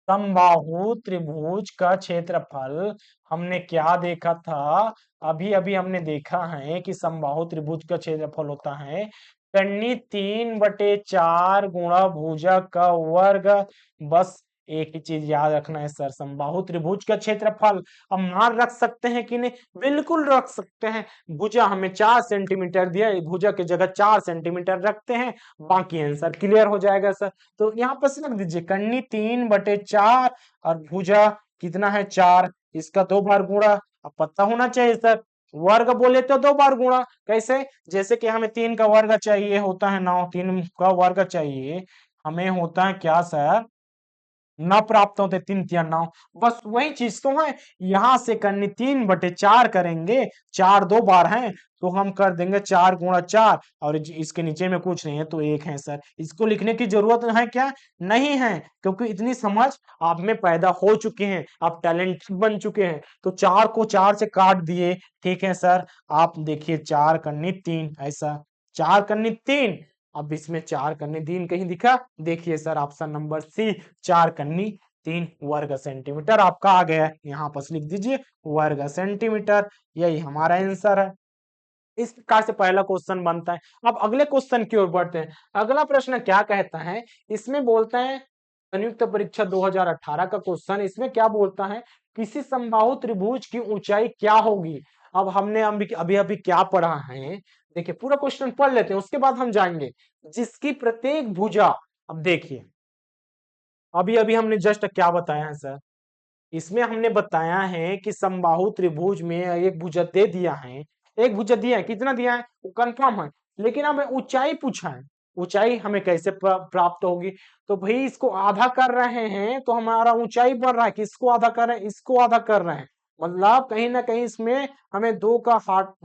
समबाहु त्रिभुज का क्षेत्रफल। हमने क्या देखा था, अभी अभी हमने देखा है कि समबाहु त्रिभुज का क्षेत्रफल होता है कर्णी 3/4 गुणा भुजा का वर्ग। बस एक ही चीज याद रखना है सर, समबाहु त्रिभुज का क्षेत्रफल। अब मान रख सकते हैं कि नहीं, बिल्कुल रख सकते हैं। भुजा हमें 4 सेंटीमीटर दिया, भुजा की जगह 4 सेंटीमीटर रखते हैं, बाकी आंसर क्लियर हो जाएगा सर। तो यहाँ पर से रख दीजिए कर्णी 3/4 और भुजा कितना है 4, इसका 2 बार गुणा। अब पता होना चाहिए सर, वर्ग बोले तो 2 बार गुणा। कैसे, जैसे कि हमें 3 का वर्ग चाहिए होता है 9, 3 का वर्ग चाहिए हमें होता है क्या सर, न प्राप्त होते 3 3 9। बस वही चीज तो है, यहां से करनी 3/4 करेंगे, 4 2 बार हैं तो हम कर देंगे 4 × 4, और इसके नीचे में कुछ नहीं है तो 1 है सर। इसको लिखने की जरूरत है क्या, नहीं है, क्योंकि इतनी समझ आप में पैदा हो चुके हैं, आप टैलेंटेड बन चुके हैं। तो 4 को 4 से काट दिए, ठीक है सर। आप देखिए 4 × 3 ऐसा, 4 × 3। अब इसमें 4 × 3 कहीं दिखा, देखिए सर ऑप्शन नंबर सी, 4 × 3 वर्ग सेंटीमीटर आपका आ गया है। यहाँ पर लिख दीजिए वर्ग सेंटीमीटर, यही हमारा आंसर है। इस प्रकार से पहला क्वेश्चन बनता है। अब अगले क्वेश्चन की ओर बढ़ते हैं। अगला प्रश्न क्या कहता है, इसमें बोलते हैं संयुक्त परीक्षा 2018 का क्वेश्चन। इसमें क्या बोलता है, किसी समबाहु त्रिभुज की ऊंचाई क्या होगी। अब हमने अभी अभी क्या पढ़ा है, देखिए पूरा क्वेश्चन पढ़ लेते हैं उसके बाद हम जाएंगे। जिसकी प्रत्येक भुजा, अब देखिए अभी अभी हमने जस्ट क्या बताया है सर, इसमें हमने बताया है कि समबाहु त्रिभुज में एक भुजा दे दिया है, एक भुजा दिया है, कितना दिया है वो कंफर्म है, लेकिन हमें ऊंचाई पूछा है। ऊंचाई हमें कैसे प्राप्त होगी, तो भाई इसको आधा कर रहे हैं तो हमारा ऊंचाई बढ़ रहा है, किसको आधा कर रहे हैं, इसको आधा कर रहे हैं। मतलब कहीं ना कहीं इसमें हमें 2 का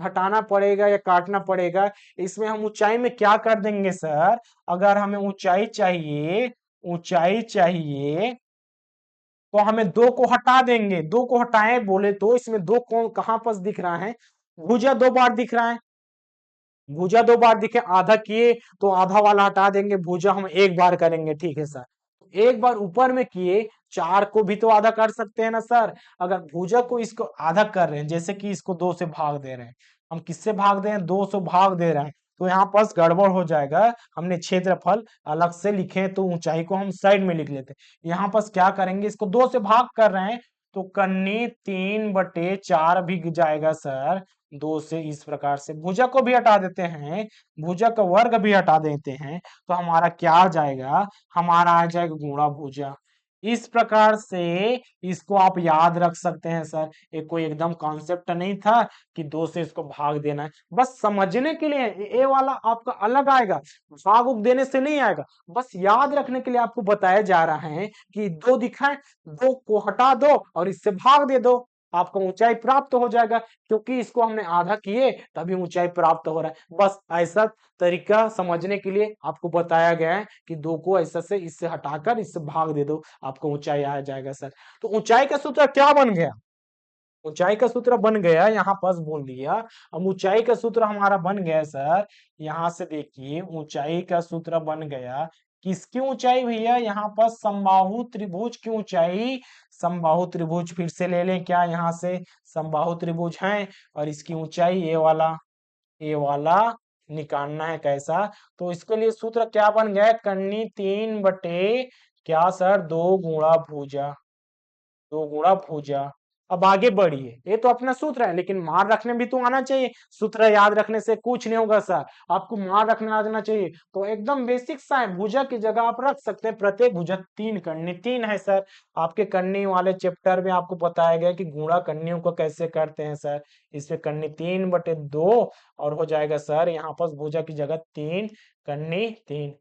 हटाना पड़ेगा या काटना पड़ेगा। इसमें हम ऊंचाई में क्या कर देंगे सर, अगर हमें ऊंचाई चाहिए, ऊंचाई चाहिए तो हमें 2 को हटा देंगे। 2 को हटाए बोले तो इसमें 2 कौन कहां पर दिख रहा है, भुजा 2 बार दिख रहा है, भुजा 2 बार दिखे, आधा किए तो आधा वाला हटा देंगे, भुजा हम 1 बार करेंगे, ठीक है सर। 1 बार ऊपर में किए, 4 को भी तो आधा कर सकते हैं ना सर। अगर भुजा को इसको आधा कर रहे हैं, जैसे कि इसको 2 से भाग दे रहे हैं, हम किससे भाग दे रहे हैं, 2 से भाग दे रहे हैं, तो यहाँ पास गड़बड़ हो जाएगा। हमने क्षेत्रफल अलग से लिखे तो ऊंचाई को हम साइड में लिख लेते हैं। यहाँ पास क्या करेंगे, इसको 2 से भाग कर रहे हैं तो कन्नी 3/4 भी जाएगा सर 2 से। इस प्रकार से भुजा को भी हटा देते हैं, भुजा का वर्ग भी हटा देते हैं, तो हमारा क्या आ जाएगा, हमारा आ जाएगा गुणा भुजा। इस प्रकार से इसको आप याद रख सकते हैं सर। ये कोई एकदम कॉन्सेप्ट नहीं था कि 2 से इसको भाग देना है, बस समझने के लिए। ये वाला आपका अलग आएगा, भाग उग देने से नहीं आएगा, बस याद रखने के लिए आपको बताया जा रहा है कि 2 दिखा है, 2 को हटा दो और इससे भाग दे दो। आपको ऊंचाई प्राप्त हो जाएगा, क्योंकि इसको हमने आधा किए तभी ऊंचाई प्राप्त हो रहा है। बस ऐसा तरीका समझने के लिए आपको बताया गया है कि दो को ऐसा से इससे हटाकर इससे भाग दे दो, आपको ऊंचाई आ जाएगा सर। तो ऊंचाई का सूत्र क्या बन गया? ऊंचाई का सूत्र बन गया, यहाँ पास बोल दिया। अब ऊंचाई का सूत्र हमारा बन गया सर, यहाँ से देखिए ऊंचाई का सूत्र बन गया। किसकी ऊंचाई भैया? यहाँ पर समबाहु त्रिभुज की ऊंचाई। समबाहु त्रिभुज फिर से ले लें क्या? यहाँ से समबाहु त्रिभुज है और इसकी ऊंचाई ये वाला निकालना है कैसा? तो इसके लिए सूत्र क्या बन गया? कन्नी 3 बटे क्या सर? 2 गुणा भुजा। अब आगे बढ़िए, ये तो अपना सूत्र है, लेकिन मान रखने भी तो आना चाहिए। सूत्र याद रखने से कुछ नहीं होगा सर, आपको मान रखने आ जाना चाहिए। तो एकदम बेसिक सा है, भुजा की जगह आप रख सकते हैं प्रत्येक भुजा 3 है सर। आपके कन्नी वाले चैप्टर में आपको बताया गया कि गुणा कन्नियों को कैसे करते हैं सर। इसमें कन्नी 3/2 और हो जाएगा सर यहाँ पर भुजा की जगह 3 कन्नी 3।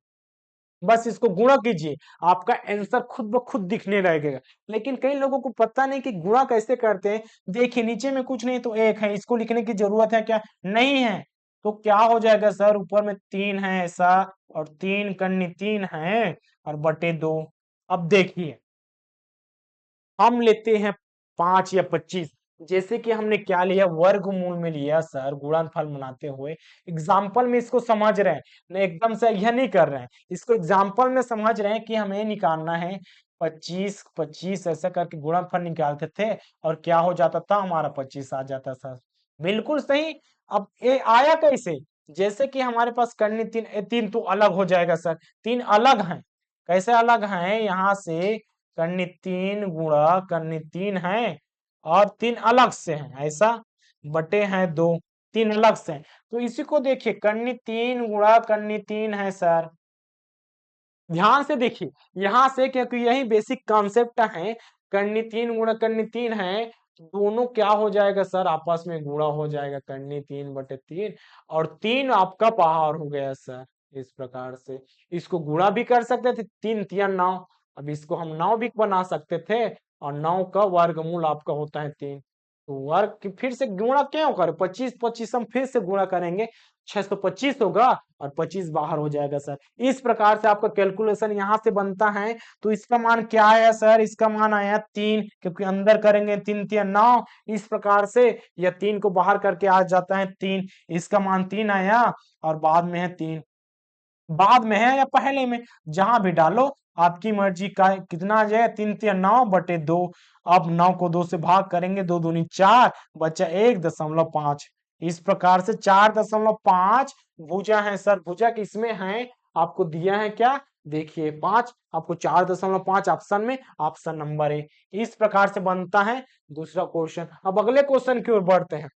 बस इसको गुणा कीजिए, आपका आंसर खुद ब खुद दिखने लगेगा। लेकिन कई लोगों को पता नहीं कि गुणा कैसे करते हैं। देखिए नीचे में कुछ नहीं तो एक है, इसको लिखने की जरूरत है क्या? नहीं है। तो क्या हो जाएगा सर? ऊपर में 3 है ऐसा, और 3 कन्नी 3 है और बटे 2। अब देखिए हम लेते हैं 5 या 25, जैसे कि हमने क्या लिया? वर्गमूल में लिया सर, गुणनफल बनाते हुए। एग्जाम्पल में इसको समझ रहे हैं, नहीं एकदम से यह नहीं कर रहे हैं, इसको एग्जाम्पल में समझ रहे हैं कि हमें निकालना है 25 25 ऐसा करके गुणनफल निकालते थे और क्या हो जाता था? हमारा 25 आ जाता था। बिल्कुल सही। अब ये आया कैसे? जैसे कि हमारे पास करनी 3 तो अलग हो जाएगा सर, 3 अलग हैं। कैसे अलग हैं? यहाँ से करनी 3 गुणा करनी 3 है और 3 अलग से हैं ऐसा, बटे हैं 2, 3 अलग से हैं। तो इसी को देखिए, करनी 3 गुणा करनी 3 है सर। ध्यान से देखिए यहाँ से, क्योंकि यही बेसिक कॉन्सेप्ट है। करनी 3 गुणा करनी 3 है, दोनों क्या हो जाएगा सर? आपस में गुणा हो जाएगा, करनी 3/3 और 3 आपका बाहर हो गया सर। इस प्रकार से इसको गुणा भी कर सकते थे, 3 3 9। अब इसको हम 9 भी बना सकते थे, और 9 का वर्गमूल आपका होता है 3। तो वर्ग फिर से गुणा क्यों करें? 25 25 हम फिर से गुणा करेंगे, 625 होगा और 25 बाहर हो जाएगा सर। इस प्रकार से आपका कैलकुलेशन यहाँ से बनता है। तो इसका मान क्या आया सर? इसका मान आया 3, क्योंकि अंदर करेंगे 3 3 9 इस प्रकार से, या 3 को बाहर करके आ जाता है 3। इसका मान 3 आया और बाद में है 3। बाद में है या पहले में, जहां भी डालो आपकी मर्जी का। कितना आ जाएगा? 3 3 9/2। अब 9 को 2 से भाग करेंगे, 2 दूनी 4, बचा 1.5। इस प्रकार से 4.5 भुजा है सर। भुजा किसमें है? आपको दिया है क्या? देखिए 5, आपको 4.5 ऑप्शन में, ऑप्शन नंबर ए। इस प्रकार से बनता है दूसरा क्वेश्चन। अब अगले क्वेश्चन की ओर बढ़ते हैं।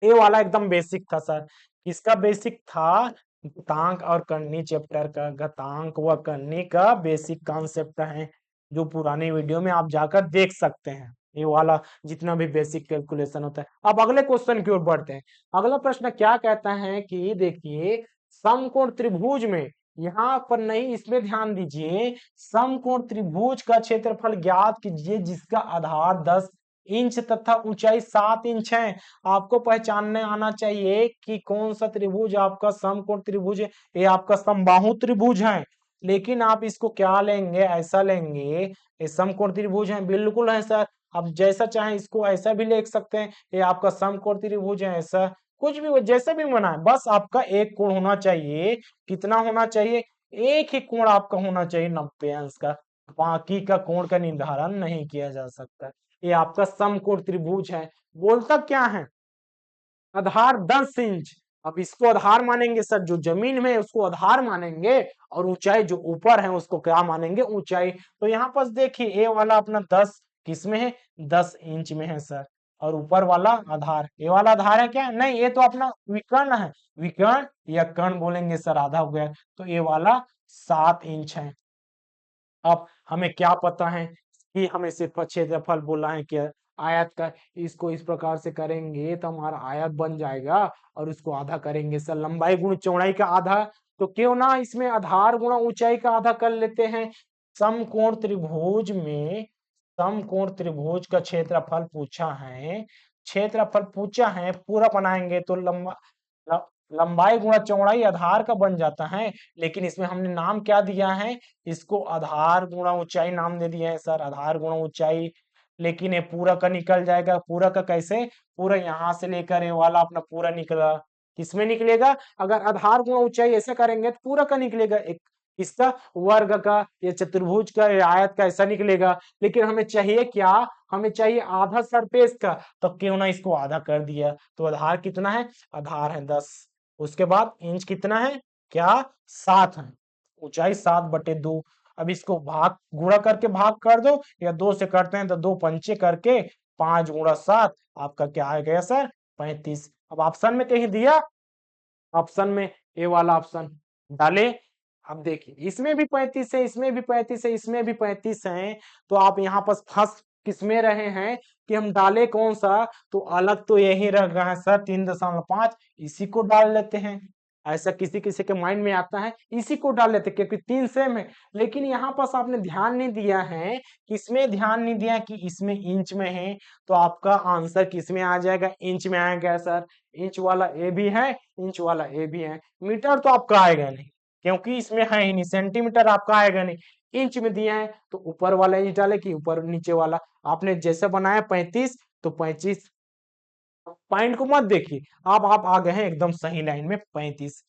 ये वाला एकदम बेसिक था सर। किसका बेसिक था? घातांक और करनी चैप्टर का। घातांक व करनी का बेसिक कॉन्सेप्ट है, जो पुरानी वीडियो में आप जाकर देख सकते हैं। ये वाला जितना भी बेसिक कैलकुलेशन होता है। अब अगले क्वेश्चन की ओर बढ़ते हैं। अगला प्रश्न क्या कहता है कि देखिए समकोण त्रिभुज में, यहाँ पर नहीं, इसमें ध्यान दीजिए। समकोण त्रिभुज का क्षेत्रफल ज्ञात कीजिए जिसका आधार 10 इंच तथा ऊंचाई 7 इंच है। आपको पहचानने आना चाहिए कि कौन सा त्रिभुज आपका समकोण त्रिभुज है। ये आपका समबाहु त्रिभुज है, लेकिन आप इसको क्या लेंगे? ऐसा लेंगे, ये समकोण त्रिभुज है, बिल्कुल है सर। आप जैसा चाहे इसको ऐसा भी लिख सकते हैं, ये आपका समकोण त्रिभुज है ऐसा। कुछ भी जैसे भी बनाए, बस आपका एक कोण होना चाहिए। कितना होना चाहिए? एक ही कोण आपका होना चाहिए 90 अंश का। बाकी का कोण का निर्धारण नहीं किया जा सकता। ये आपका समकोण त्रिभुज है। बोलता क्या है? आधार 10 इंच। अब इसको आधार मानेंगे सर, जो जमीन में है उसको आधार मानेंगे, और ऊंचाई जो ऊपर है उसको क्या मानेंगे? ऊंचाई। तो यहाँ पर देखिए ए वाला अपना 10 किस में है? 10 इंच में है सर। और ऊपर वाला आधार, ये वाला आधार है क्या? नहीं, ये तो अपना विकर्ण है। विकर्ण या कर्ण बोलेंगे सर, आधा हो गया। तो ये वाला 7 इंच है। अब हमें क्या पता है कि हमें सिर्फ क्षेत्रफल बोला है कि आयत का। इसको इस प्रकार से करेंगे तो हमारा आयत बन जाएगा, और उसको आधा करेंगे सर, लंबाई गुण चौड़ाई का आधा। तो क्यों ना इसमें आधार गुणा ऊंचाई का आधा कर लेते हैं। समकोण त्रिभुज में समकोण त्रिभुज का क्षेत्रफल पूछा है, क्षेत्रफल पूछा है, पूरा बनाएंगे तो ल- लंबाई गुणा चौड़ाई आधार का बन जाता है। लेकिन इसमें हमने नाम क्या दिया है, इसको आधार गुणा ऊंचाई नाम दे दिया है सर, आधार गुणा ऊंचाई। लेकिन ये पूरा का निकल जाएगा, पूरा का कैसे, पूरा यहां से लेकर ये वाला अपना पूरा निकला, किसमें निकलेगा, अगर आधार गुणा ऊंचाई ऐसे करेंगे तो पूरा का निकलेगा, एक इसका वर्ग का या चतुर्भुज का या आयत का ऐसा निकलेगा। लेकिन हमें चाहिए क्या, हमें चाहिए आधा सरफेस का, तो क्यों ना इसको आधा कर दिया, तो आधार कितना है, आधार है 10, उसके बाद इंच कितना है, क्या 7 है, ऊंचाई 7/2। अब इसको भाग गुणा करके भाग कर दो, या 2 से करते हैं तो 2 पंचे करके 5 गुणा 7, आपका क्या आ गया सर, 35। अब ऑप्शन में कहीं दिया, ऑप्शन में ए वाला ऑप्शन डाले। अब देखिए इसमें भी 35 है, इसमें भी 35 है, इसमें भी 35 है, तो आप यहाँ पर फंस किसमें रहे हैं कि हम डाले कौन सा, तो अलग तो यही रह रहा है सर 3.5, इसी को डाल लेते हैं। ऐसा किसी किसी के माइंड में आता है, इसी को डाल लेते क्योंकि 3 सेम है। लेकिन यहाँ पास आपने ध्यान नहीं दिया है, किसमें ध्यान नहीं दिया कि इसमें इंच में है, तो आपका आंसर किसमें आ जाएगा, इंच में आएगा सर। इंच वाला ए भी है, इंच वाला ए भी है, मीटर तो आपका आएगा नहीं क्योंकि इसमें है ही नहीं, सेंटीमीटर आपका आएगा नहीं। इंच में दिया है तो ऊपर वाला इंच डाले कि ऊपर नीचे वाला, आपने जैसे बनाया 35 तो 35, पॉइंट को मत देखिए, आप आ गए हैं एकदम सही लाइन में 35।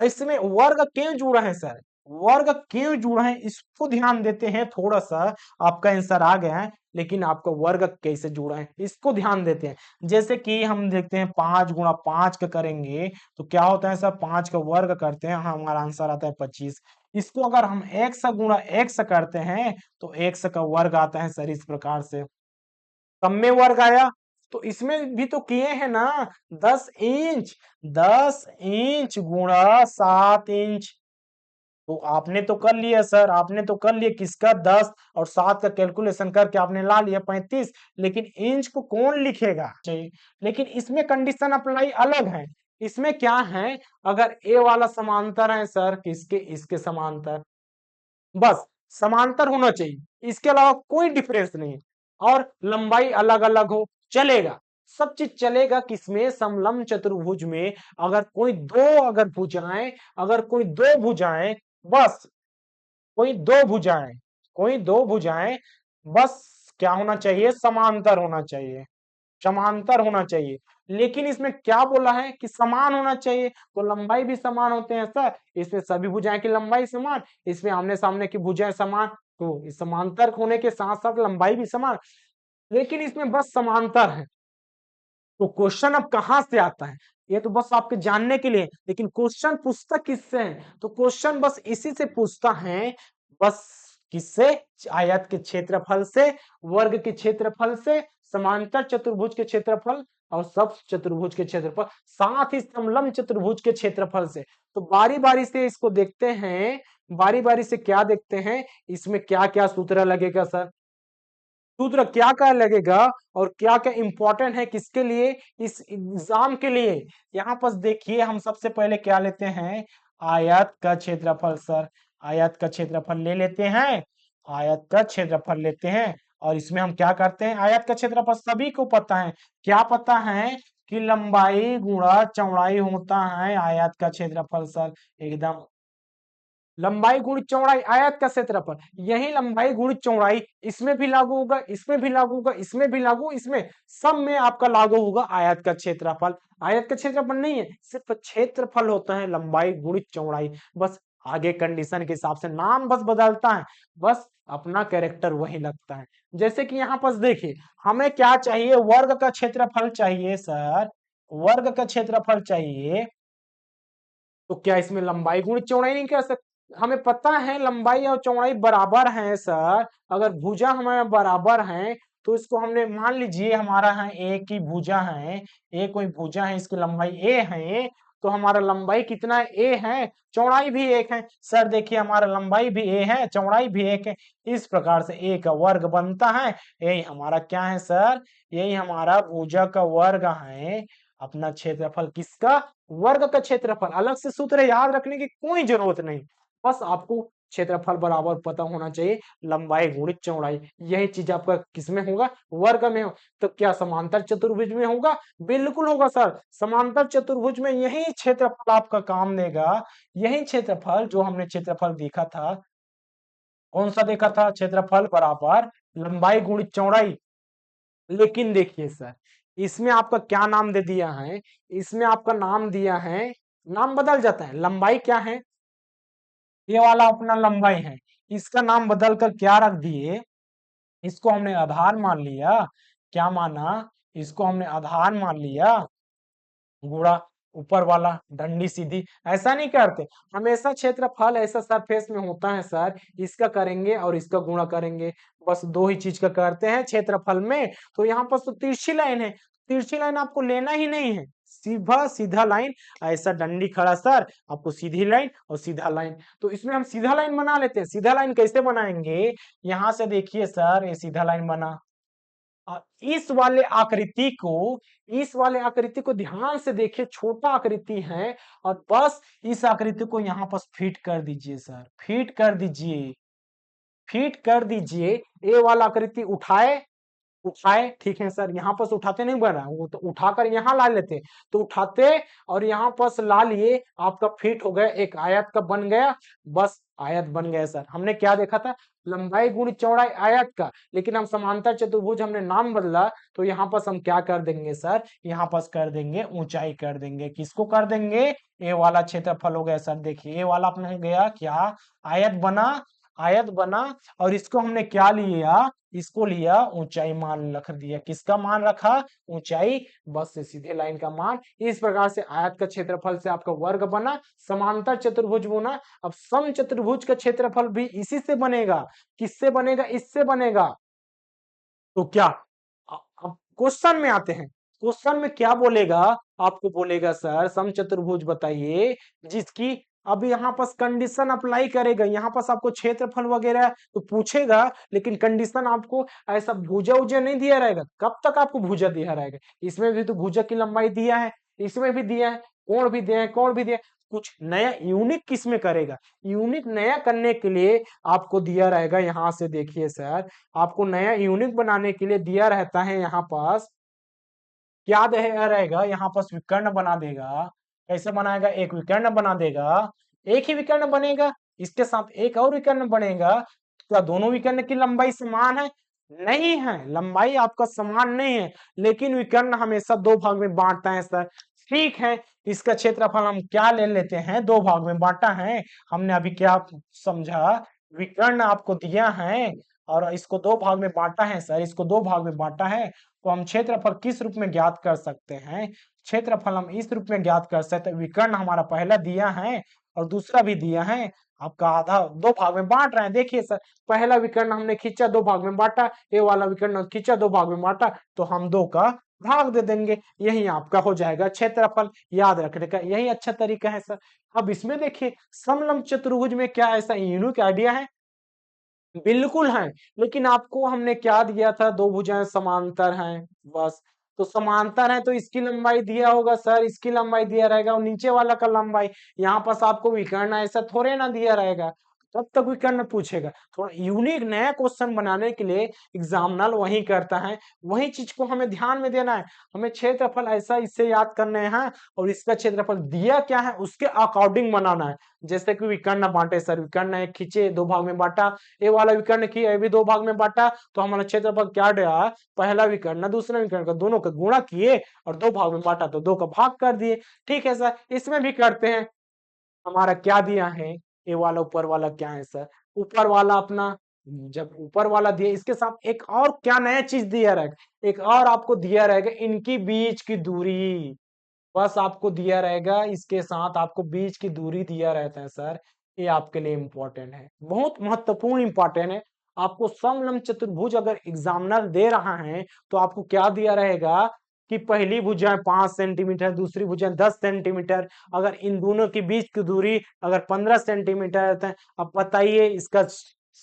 इसमें वर्ग क्यों जुड़ा है सर, वर्ग क्यों जुड़ा है इसको ध्यान देते हैं थोड़ा सा, आपका आंसर आ गया है। लेकिन आपका वर्ग कैसे जुड़ा है इसको ध्यान देते हैं। जैसे कि हम देखते हैं 5 गुणा 5 का करेंगे तो क्या होता है सर, 5 का वर्ग करते हैं, हमारा आंसर आता है 25। इसको अगर हम x गुणा x करते हैं तो x का वर्ग आता है सर इस प्रकार से, कम में वर्ग आया। तो इसमें भी तो किए हैं ना, 10 इंच, 10 इंच गुणा 7 इंच, तो आपने तो कर लिया सर, आपने तो कर लिया किसका 10 और 7 का कैलकुलेशन करके आपने ला लिया 35। लेकिन इंच को कौन लिखेगा चाहिए, लेकिन इसमें कंडीशन अप्लाई अलग है। इसमें क्या है, अगर ए वाला समांतर है सर किसके, इसके समांतर, बस समांतर होना चाहिए, इसके अलावा कोई डिफरेंस नहीं, और लंबाई अलग अलग हो चलेगा, सब चीज चलेगा। किसमें, समलंब चतुर्भुज में अगर कोई दो, अगर भुजाएं, अगर कोई दो भुजाएं, बस कोई दो भुजाएं, कोई दो भुजाएं, बस क्या होना चाहिए, समांतर होना चाहिए, समांतर होना चाहिए। लेकिन इसमें क्या बोला है कि समान होना चाहिए, तो लंबाई भी समान होते हैं सर, इसमें सभी भुजाएं की लंबाई समान, इसमें आमने सामने की भुजाएं समान, तो इस समांतर होने के साथ साथ लंबाई भी समान। लेकिन इसमें बस समांतर है, तो क्वेश्चन अब कहां से आता है, ये तो बस आपके जानने के लिए, लेकिन क्वेश्चन पूछता किससे है, तो क्वेश्चन बस इसी से पूछता है, बस किससे, आयत के क्षेत्रफल से, वर्ग के क्षेत्रफल से, समांतर चतुर्भुज के क्षेत्रफल और सब चतुर्भुज के क्षेत्रफल, साथ ही समलंब चतुर्भुज के क्षेत्रफल से। तो बारी बारी से इसको देखते हैं, बारी बारी से क्या देखते हैं, इसमें क्या क्या सूत्र लगेगा सर, सूत्र क्या क्या लगेगा और क्या क्या इंपॉर्टेंट है किसके लिए, इस एग्जाम के लिए। यहाँ पर देखिए हम सबसे पहले क्या लेते हैं, आयत का क्षेत्रफल सर, आयत का क्षेत्रफल ले लेते हैं, आयत का क्षेत्रफल लेते हैं। और इसमें हम क्या करते हैं, आयत का क्षेत्रफल सभी को पता है, क्या पता है कि लंबाई गुणा चौड़ाई होता है आयत का क्षेत्रफल सर, एकदम लंबाई गुणित चौड़ाई आयत का क्षेत्रफल, यही लंबाई गुणित चौड़ाई इसमें भी लागू होगा, इसमें भी लागू होगा, इसमें भी लागू, इसमें सब में आपका लागू होगा आयत का क्षेत्रफल। आयत का क्षेत्रफल नहीं है, सिर्फ क्षेत्रफल होता है लंबाई गुणित चौड़ाई, बस आगे कंडीशन के हिसाब से नाम बस बदलता है, बस अपना कैरेक्टर वही लगता है। जैसे कि यहाँ पर देखिए हमें क्या चाहिए, वर्ग का क्षेत्रफल चाहिए सर, वर्ग का क्षेत्रफल चाहिए, तो क्या इसमें लंबाई गुणित चौड़ाई नहीं कर सकते, हमें पता है लंबाई और चौड़ाई बराबर है सर, अगर भुजा हमारे बराबर है तो इसको हमने मान लीजिए हमारा है ए की भुजा है, ए कोई भुजा है, इसकी लंबाई ए है, तो हमारा लंबाई कितना है, ए है, चौड़ाई भी एक है सर, देखिए हमारा लंबाई भी ए है, चौड़ाई भी एक है, इस प्रकार से ए का वर्ग बनता है, यही हमारा क्या है सर, यही हमारा भुजा का वर्ग है। अपना क्षेत्रफल किसका, वर्ग का क्षेत्रफल, अलग से सूत्र याद रखने की कोई जरूरत नहीं, बस आपको क्षेत्रफल बराबर पता होना चाहिए लंबाई गुणित चौड़ाई। यही चीज आपका किसमें होगा, वर्ग में हो। तो क्या समांतर चतुर्भुज में होगा, बिल्कुल होगा सर। समांतर चतुर्भुज में यही क्षेत्रफल आपका काम देगा। यही क्षेत्रफल जो हमने क्षेत्रफल देखा था, कौन सा देखा था, क्षेत्रफल बराबर लंबाई गुणित चौड़ाई। लेकिन देखिए सर, इसमें आपका क्या नाम दे दिया है, इसमें आपका नाम दिया है, नाम बदल जाता है। लंबाई क्या है, ये वाला अपना लंबाई है, इसका नाम बदल कर क्या रख दिए, इसको हमने आधार मान लिया। क्या माना, इसको हमने आधार मान लिया, गुणा ऊपर वाला डंडी सीधी। ऐसा नहीं करते हमेशा, क्षेत्रफल ऐसा सरफेस में होता है सर, इसका करेंगे और इसका गुणा करेंगे, बस दो ही चीज का करते हैं क्षेत्रफल में। तो यहाँ पर तो तिरछी लाइन है, तिरछी लाइन आपको लेना ही नहीं है, सीधा सीधा लाइन। ऐसा डंडी खड़ा सर, आपको सीधी लाइन और सीधा लाइन। तो इसमें हम सीधा लाइन बना लेते हैं। सीधा लाइन कैसे बनाएंगे, यहां से देखिए सर, ये सीधा लाइन बना। इस वाले आकृति को, इस वाले आकृति को ध्यान से देखिए, छोटा आकृति है, और बस इस आकृति को यहाँ पर फिट कर दीजिए सर, फिट कर दीजिए, फिट कर दीजिए। ए वाला आकृति उठाए, उठाए, ठीक है सर, यहाँ पर उठाते नहीं बन रहा, वो तो उठाकर यहाँ ला लेते, तो उठाते और यहाँ पर ला लिए, आपका फिट हो गया, एक आयत का बन गया। बस आयत बन गया सर। हमने क्या देखा था, लंबाई गुणित चौड़ाई आयत का, लेकिन हम समांतर चतुर्भुज हमने नाम बदला, तो यहाँ पर हम क्या कर देंगे सर, यहाँ पर कर देंगे ऊंचाई कर देंगे। किसको कर देंगे, ए वाला क्षेत्रफल हो गया सर। देखिए ए वाला अपना हो गया क्या, आयत बना, आयत बना, और इसको हमने क्या लिया, इसको लिया ऊंचाई मान रख दिया। किसका मान रखा, ऊंचाई, बस से सीधे लाइन का मान। इस प्रकार से आयत का क्षेत्रफल से आपका वर्ग बना, समांतर चतुर्भुज बना। अब सम चतुर्भुज का क्षेत्रफल भी इसी से बनेगा। किससे बनेगा, इससे बनेगा। तो क्या, अब क्वेश्चन में आते हैं, क्वेश्चन में क्या बोलेगा, आपको बोलेगा सर सम चतुर्भुज बताइए जिसकी, अब यहाँ पर कंडीशन अप्लाई करेगा, यहाँ पर आपको क्षेत्रफल वगैरह तो पूछेगा, लेकिन कंडीशन आपको ऐसा भुजा उजा नहीं दिया रहेगा। कब तक आपको भुजा दिया रहेगा, इसमें भी तो भुजा की लंबाई दिया है, इसमें भी दिया है, कोण भी दिया है, कोण भी दिया है। कुछ नया यूनिक किसमें करेगा, यूनिक नया करने के लिए आपको दिया रहेगा। यहाँ से देखिए सर, आपको नया यूनिक बनाने के लिए दिया रहता है, यहाँ पास क्या रहेगा, यहाँ पास विकर्ण बना देगा। कैसे बनाएगा, एक विकर्ण बना देगा, एक ही विकर्ण बनेगा, इसके साथ एक और विकर्ण बनेगा। क्या दोनों विकर्ण की लंबाई समान है, नहीं है, लंबाई आपका समान नहीं है, लेकिन विकर्ण हमेशा दो भाग में बांटता है सर। ठीक है, इसका क्षेत्रफल हम क्या ले लेते हैं, दो भाग में बांटा है। हमने अभी क्या समझा, विकर्ण आपको दिया है और इसको दो भाग में बांटा है सर, इसको दो भाग में बांटा है, तो हम क्षेत्रफल किस रूप में ज्ञात कर सकते हैं, क्षेत्रफल हम इस रूप में ज्ञात कर सकते हैं। विकर्ण हमारा पहला दिया है और दूसरा भी दिया है, आपका आधा दो भाग में बांट रहे हैं। देखिए सर, पहला विकर्ण हमने खींचा, दो भाग में बांटा, ये वाला विकर्ण खींचा, दो भाग में बांटा, तो हम दो का भाग दे देंगे, यही आपका हो जाएगा क्षेत्रफल। याद रखने का यही अच्छा तरीका है सर। अब इसमें देखिए, समलंब चतुर्भुज में क्या ऐसा यूनिक आइडिया है, बिल्कुल है। लेकिन आपको हमने क्या दिया था, दो भुजाएं समांतर हैं, बस। तो समांतर है तो इसकी लंबाई दिया होगा सर, इसकी लंबाई दिया रहेगा, और नीचे वाला का लंबाई। यहाँ पास आपको विकर्ण ऐसा थोड़े ना दिया रहेगा, तब तक विकर्ण पूछेगा। थोड़ा यूनिक नया क्वेश्चन बनाने के लिए एग्जामिनर वही करता है, वही चीज को हमें ध्यान में देना है। हमें क्षेत्रफल ऐसा इससे याद करने हैं, और इसका क्षेत्रफल दिया क्या है उसके अकॉर्डिंग बनाना है। जैसे कि विकर्ण बांटे सर, विकर्ण एक खींचे, दो भाग में बांटा, ये वाला विकर्ण की ये भी दो भाग में बांटा, तो हमारा क्षेत्रफल क्या रहा, पहला विकर्ण दूसरा विकर्ण का दोनों का गुणा किए और दो भाग में बांटा, तो दो का भाग कर दिए। ठीक है सर, इसमें भी करते हैं। हमारा क्या दिया है, ये वाला ऊपर वाला क्या है सर, ऊपर वाला अपना, जब ऊपर वाला दिया इसके साथ एक और क्या नया चीज दिया रहेगा, एक और आपको दिया रहेगा, इनकी बीच की दूरी। बस आपको दिया रहेगा, इसके साथ आपको बीच की दूरी दिया रहता है सर। ये आपके लिए इंपॉर्टेंट है, बहुत महत्वपूर्ण इंपॉर्टेंट है। आपको समलंब चतुर्भुज अगर एग्जामिनर दे रहा है, तो आपको क्या दिया रहेगा कि पहली भुजा 5 सेंटीमीटर, दूसरी भुजा 10 सेंटीमीटर, अगर इन दोनों के बीच की दूरी अगर 15 सेंटीमीटर है, अब बताइए इसका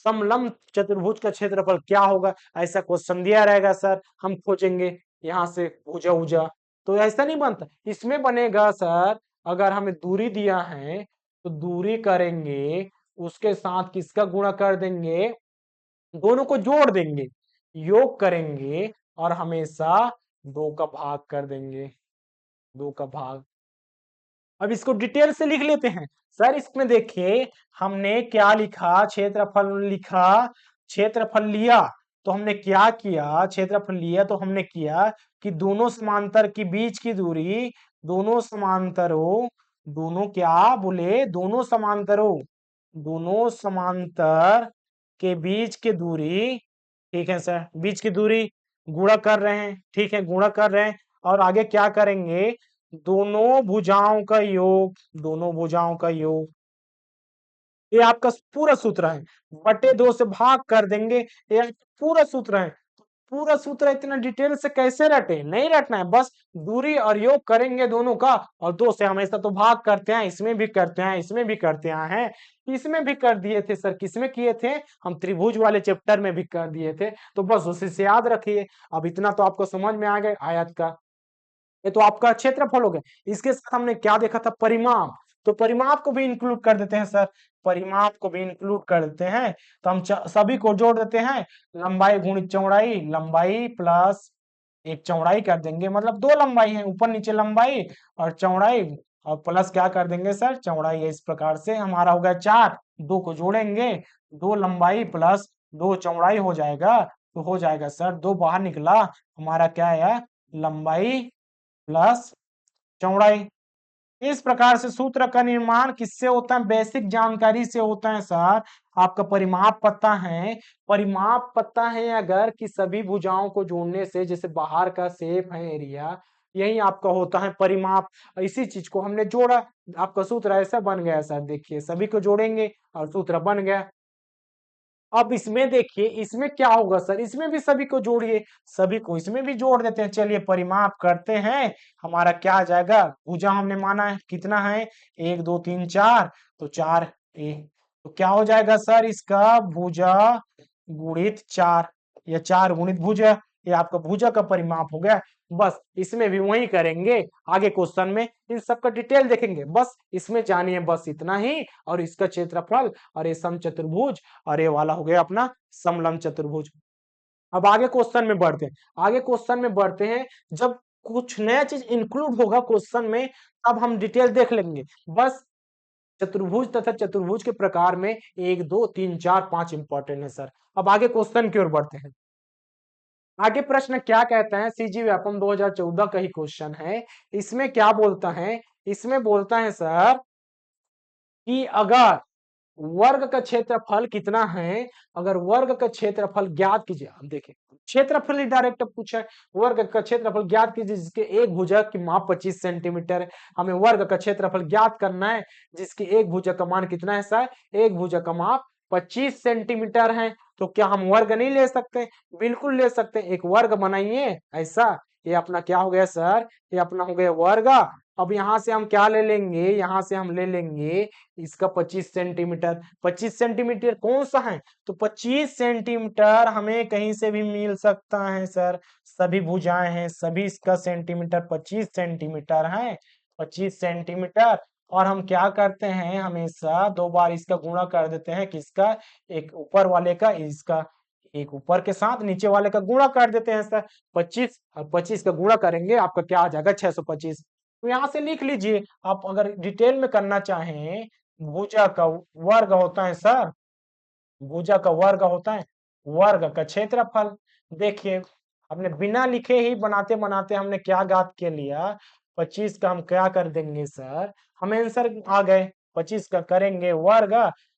समलंब चतुर्भुज का क्षेत्रफल क्या होगा। ऐसा क्वेश्चन दिया रहेगा सर, हम खोजेंगे यहाँ से भुजा उजा, तो ऐसा नहीं बनता। इसमें बनेगा सर, अगर हमें दूरी दिया है तो दूरी करेंगे, उसके साथ किसका गुणा कर देंगे, दोनों को जोड़ देंगे, योग करेंगे और हमेशा 2 का भाग कर देंगे, 2 का भाग। अब इसको डिटेल से लिख लेते हैं सर। इसमें देखिए हमने क्या लिखा, क्षेत्रफल लिखा, क्षेत्रफल लिया तो हमने क्या किया, क्षेत्रफल लिया तो हमने किया कि दोनों समांतर के बीच की दूरी, दोनों समांतरों, दोनों क्या बोले, दोनों समांतरों, दोनों समांतर के बीच की दूरी, ठीक है सर, बीच की दूरी गुणा कर रहे हैं, ठीक है, गुणा कर रहे हैं। और आगे क्या करेंगे, दोनों भुजाओं का योग, दोनों भुजाओं का योग, ये आपका पूरा सूत्र है, बटे 2 से भाग कर देंगे, ये पूरा सूत्र है। पूरा सूत्र इतना डिटेल से कैसे रटे, नहीं रटना है, बस दूरी और योग करेंगे दोनों का, और 2 से हमेशा तो भाग करते हैं, इसमें भी करते हैं, इसमें भी करते हैं, इसमें भी कर दिए थे सर, किसमें किए थे, हम त्रिभुज वाले चैप्टर में भी कर दिए थे, तो बस उसी से याद रखिए। अब इतना तो आपको समझ में आ गया आयत का, ये तो आपका क्षेत्रफल हो गया। इसके साथ हमने क्या देखा था, परिमाप, तो परिमाप को भी इंक्लूड कर देते हैं सर, परिमाप को भी इंक्लूड कर देते हैं। तो हम सभी को जोड़ देते हैं, लंबाई गुणित चौड़ाई, लंबाई प्लस एक चौड़ाई कर देंगे, मतलब 2 लंबाई है, ऊपर नीचे लंबाई और चौड़ाई, और प्लस क्या कर देंगे सर, चौड़ाई। इस प्रकार से हमारा हो गया 4, 2 को जोड़ेंगे, 2 लंबाई प्लस 2 चौड़ाई हो जाएगा, तो हो जाएगा सर 2 बाहर निकला, हमारा क्या है, लंबाई प्लस चौड़ाई। इस प्रकार से सूत्र का निर्माण किससे होता है, बेसिक जानकारी से होता है सर। आपका परिमाप पता है, परिमाप पता है अगर कि सभी भुजाओं को जोड़ने से, जैसे बाहर का शेप है एरिया, यही आपका होता है परिमाप। इसी चीज को हमने जोड़ा, आपका सूत्र ऐसा बन गया सर, देखिए सभी को जोड़ेंगे और सूत्र बन गया। अब इसमें देखिए, इसमें क्या होगा सर, इसमें भी सभी को जोड़िए, सभी को इसमें भी जोड़ देते हैं। चलिए परिमाप करते हैं, हमारा क्या आ जाएगा, भुजा हमने माना है कितना है, 1 2 3 4, तो 4 ए, तो क्या हो जाएगा सर, इसका भुजा गुणित 4, या 4 गुणित भुजा, ये आपका भुजा का परिमाप हो गया। बस इसमें भी वही करेंगे, आगे क्वेश्चन में इन सब का डिटेल देखेंगे, बस इसमें जानिए बस इतना ही। और इसका क्षेत्रफल, और ये समचतुर्भुज, और ये वाला हो गया अपना समलंब चतुर्भुज। अब आगे क्वेश्चन में बढ़ते हैं, आगे क्वेश्चन में बढ़ते हैं, जब कुछ नया चीज इंक्लूड होगा क्वेश्चन में तब हम डिटेल देख लेंगे। बस चतुर्भुज तथा चतुर्भुज के प्रकार में 1 2 3 4 5 इंपॉर्टेंट है सर। अब आगे क्वेश्चन की ओर बढ़ते हैं। आगे प्रश्न क्या कहता है, सीजी व्यापम 2014 का ही क्वेश्चन है। इसमें क्या बोलता है, इसमें बोलता है सर कि अगर वर्ग का क्षेत्रफल कितना है, अगर वर्ग का क्षेत्रफल ज्ञात कीजिए। अब देखिए क्षेत्रफल ही डायरेक्ट पूछा है, वर्ग का क्षेत्रफल ज्ञात कीजिए जिसके एक भुजा की माप 25 सेंटीमीटर है। हमें वर्ग का क्षेत्रफल ज्ञात करना है जिसकी एक भुजा का मान कितना है सर, एक भुजा का माप 25 सेंटीमीटर है। तो क्या हम वर्ग नहीं ले सकते, बिल्कुल ले सकते हैं, एक वर्ग बनाइए ऐसा। ये अपना क्या हो गया सर, ये अपना हो गया वर्ग। अब यहां से हम क्या ले लेंगे, यहां से हम ले लेंगे इसका 25 सेंटीमीटर। 25 सेंटीमीटर कौन सा है, तो 25 सेंटीमीटर हमें कहीं से भी मिल सकता है सर, सभी भुजाएं हैं, सभी इसका सेंटीमीटर 25 सेंटीमीटर है, 25 सेंटीमीटर। और हम क्या करते हैं, हमेशा 2 बार इसका गुणा कर देते हैं, किसका, एक ऊपर वाले का, इसका एक ऊपर के साथ नीचे वाले का गुणा कर देते हैं सर। 25 और 25 का गुणा करेंगे, आपका क्या आ जाएगा, 625। तो यहां से लिख लीजिए। आप अगर डिटेल में करना चाहें, भुजा का वर्ग होता है सर, भुजा का वर्ग होता है वर्ग का क्षेत्रफल। देखिए हमने बिना लिखे ही बनाते बनाते हमने क्या ज्ञात के लिया, 25 का हम क्या कर देंगे सर, हमें आंसर आ गए। 25 का करेंगे वर्ग,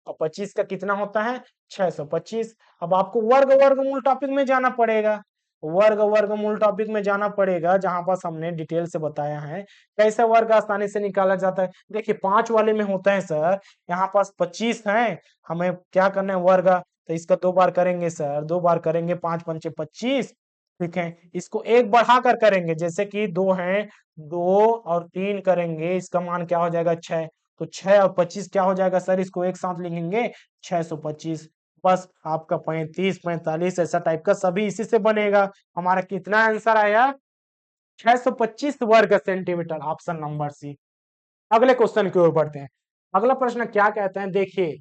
और 25 का कितना होता है, 625। अब आपको वर्ग वर्गमूल टॉपिक में जाना पड़ेगा, वर्ग वर्गमूल टॉपिक में जाना पड़ेगा, जहां पास हमने डिटेल से बताया है कैसे वर्ग आसानी से निकाला जाता है। देखिए 5 वाले में होता है सर, यहाँ पास 25 है, हमें क्या करना है वर्ग, तो इसका 2 बार करेंगे सर, 2 बार करेंगे, 5 पंचे 25, ठीक है। इसको एक बढ़ा कर करेंगे, जैसे कि 2 है, 2 और 3 करेंगे, इसका मान क्या हो जाएगा, 6। तो 6 और 25 क्या हो जाएगा सर, इसको एक साथ लिखेंगे 625। बस आपका 35 45 ऐसा टाइप का सभी इसी से बनेगा। हमारा कितना आंसर आया, 625 वर्ग सेंटीमीटर, ऑप्शन नंबर सी। अगले क्वेश्चन की ओर बढ़ते हैं। अगला प्रश्न क्या कहते हैं, देखिए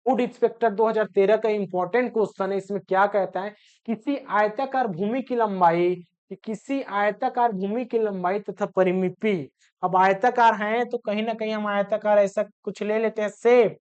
फूड इंस्पेक्टर 2013 का इंपॉर्टेंट क्वेश्चन है। इसमें क्या कहता है, किसी आयताकार भूमि की लंबाई, कि किसी आयताकार भूमि की लंबाई तथा परिमिति। अब आयताकार है तो कहीं ना कहीं हम आयताकार ऐसा कुछ ले लेते हैं शेप,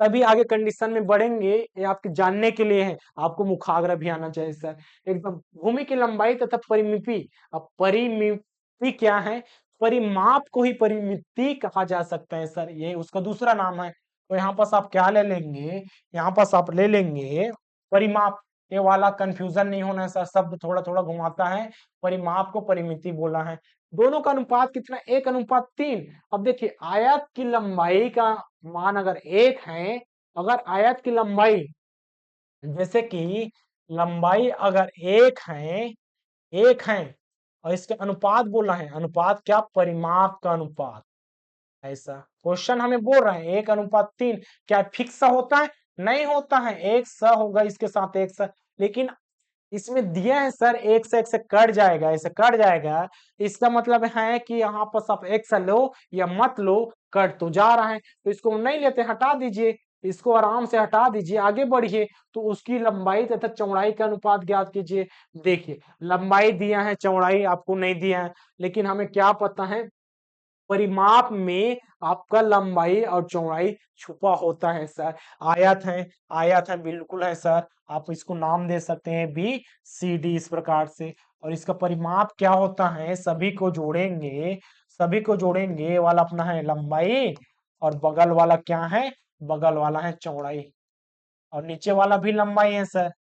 तभी आगे कंडीशन में बढ़ेंगे। ये आपके जानने के लिए है, आपको मुखाग्र भी आना चाहिए सर एकदम। भूमि की लंबाई तथा परिमिति। अब परिमिति क्या है, परिमाप को ही परिमिति कहा जा सकता है सर, ये उसका दूसरा नाम है। तो यहाँ पास आप क्या ले लेंगे, यहाँ पास आप ले लेंगे परिमाप। ये वाला कंफ्यूजन नहीं होना है सर, शब्द थोड़ा थोड़ा घुमाता है, परिमाप को परिमिति बोला है। दोनों का अनुपात कितना, 1:3। अब देखिए आयत की लंबाई का मान अगर 1 है, अगर आयत की लंबाई, जैसे कि लंबाई अगर 1 है और इसके अनुपात बोला है, अनुपात क्या, परिमाप का अनुपात, ऐसा क्वेश्चन हमें बोल रहा है 1:3। क्या फिक्स होता है, नहीं होता है, एक स होगा इसके साथ एक स, लेकिन इसमें दिया है सर एक से कट जाएगा, ऐसे कट जाएगा। इसका मतलब है कि यहाँ पर आप एक सा लो या मत लो, कट तो जा रहा है, तो इसको नहीं लेते, हटा दीजिए, इसको आराम से हटा दीजिए, आगे बढ़िए। तो उसकी लंबाई तथा चौड़ाई का अनुपात ज्ञात कीजिए। देखिए लंबाई दिया है, चौड़ाई आपको नहीं दिया है, लेकिन हमें क्या पता है, परिमाप में आपका लंबाई और चौड़ाई छुपा होता है सर। आयत है, आयत है, बिल्कुल है सर, आप इसको नाम दे सकते हैं बी सी डी इस प्रकार से। और इसका परिमाप क्या होता है, सभी को जोड़ेंगे, सभी को जोड़ेंगे, ये वाला अपना है लंबाई, और बगल वाला क्या है, बगल वाला है चौड़ाई, और नीचे वाला भी लंबाई है सर।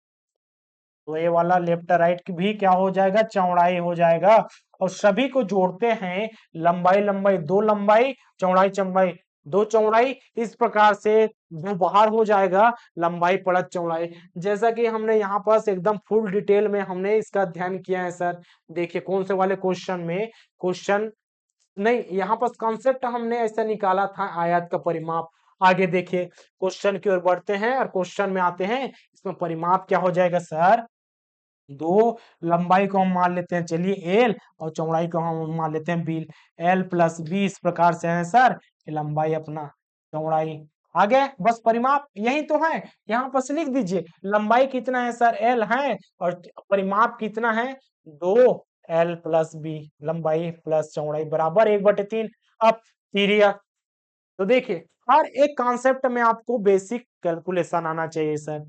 तो ये वाला लेफ्ट राइट भी क्या हो जाएगा, चौड़ाई हो जाएगा। और सभी को जोड़ते हैं, लंबाई लंबाई दो लंबाई, चौड़ाई चौड़ाई दो चौड़ाई, इस प्रकार से दो बाहर हो जाएगा, लंबाई पड़त चौड़ाई। जैसा कि हमने यहाँ पास एकदम फुल डिटेल में हमने इसका अध्ययन किया है सर। देखिए कौन से वाले क्वेश्चन में, क्वेश्चन नहीं, यहाँ पर कॉन्सेप्ट हमने ऐसा निकाला था, आयत का परिमाप। आगे देखिए क्वेश्चन की ओर बढ़ते हैं और क्वेश्चन में आते हैं। इसमें परिमाप क्या हो जाएगा सर, दो लंबाई को हम मान लेते हैं, चलिए एल, और चौड़ाई को हम मान लेते हैं बी, एल प्लस बी, इस प्रकार से है सर। लंबाई अपना, चौड़ाई, आगे बस परिमाप यही तो है। यहाँ पर लिख दीजिए लंबाई कितना है सर, एल है, और परिमाप कितना है, दो एल प्लस बी, लंबाई प्लस चौड़ाई बराबर 1/3। अब सीरिया, तो देखिए हर एक कॉन्सेप्ट में आपको बेसिक कैलकुलेशन आना चाहिए सर।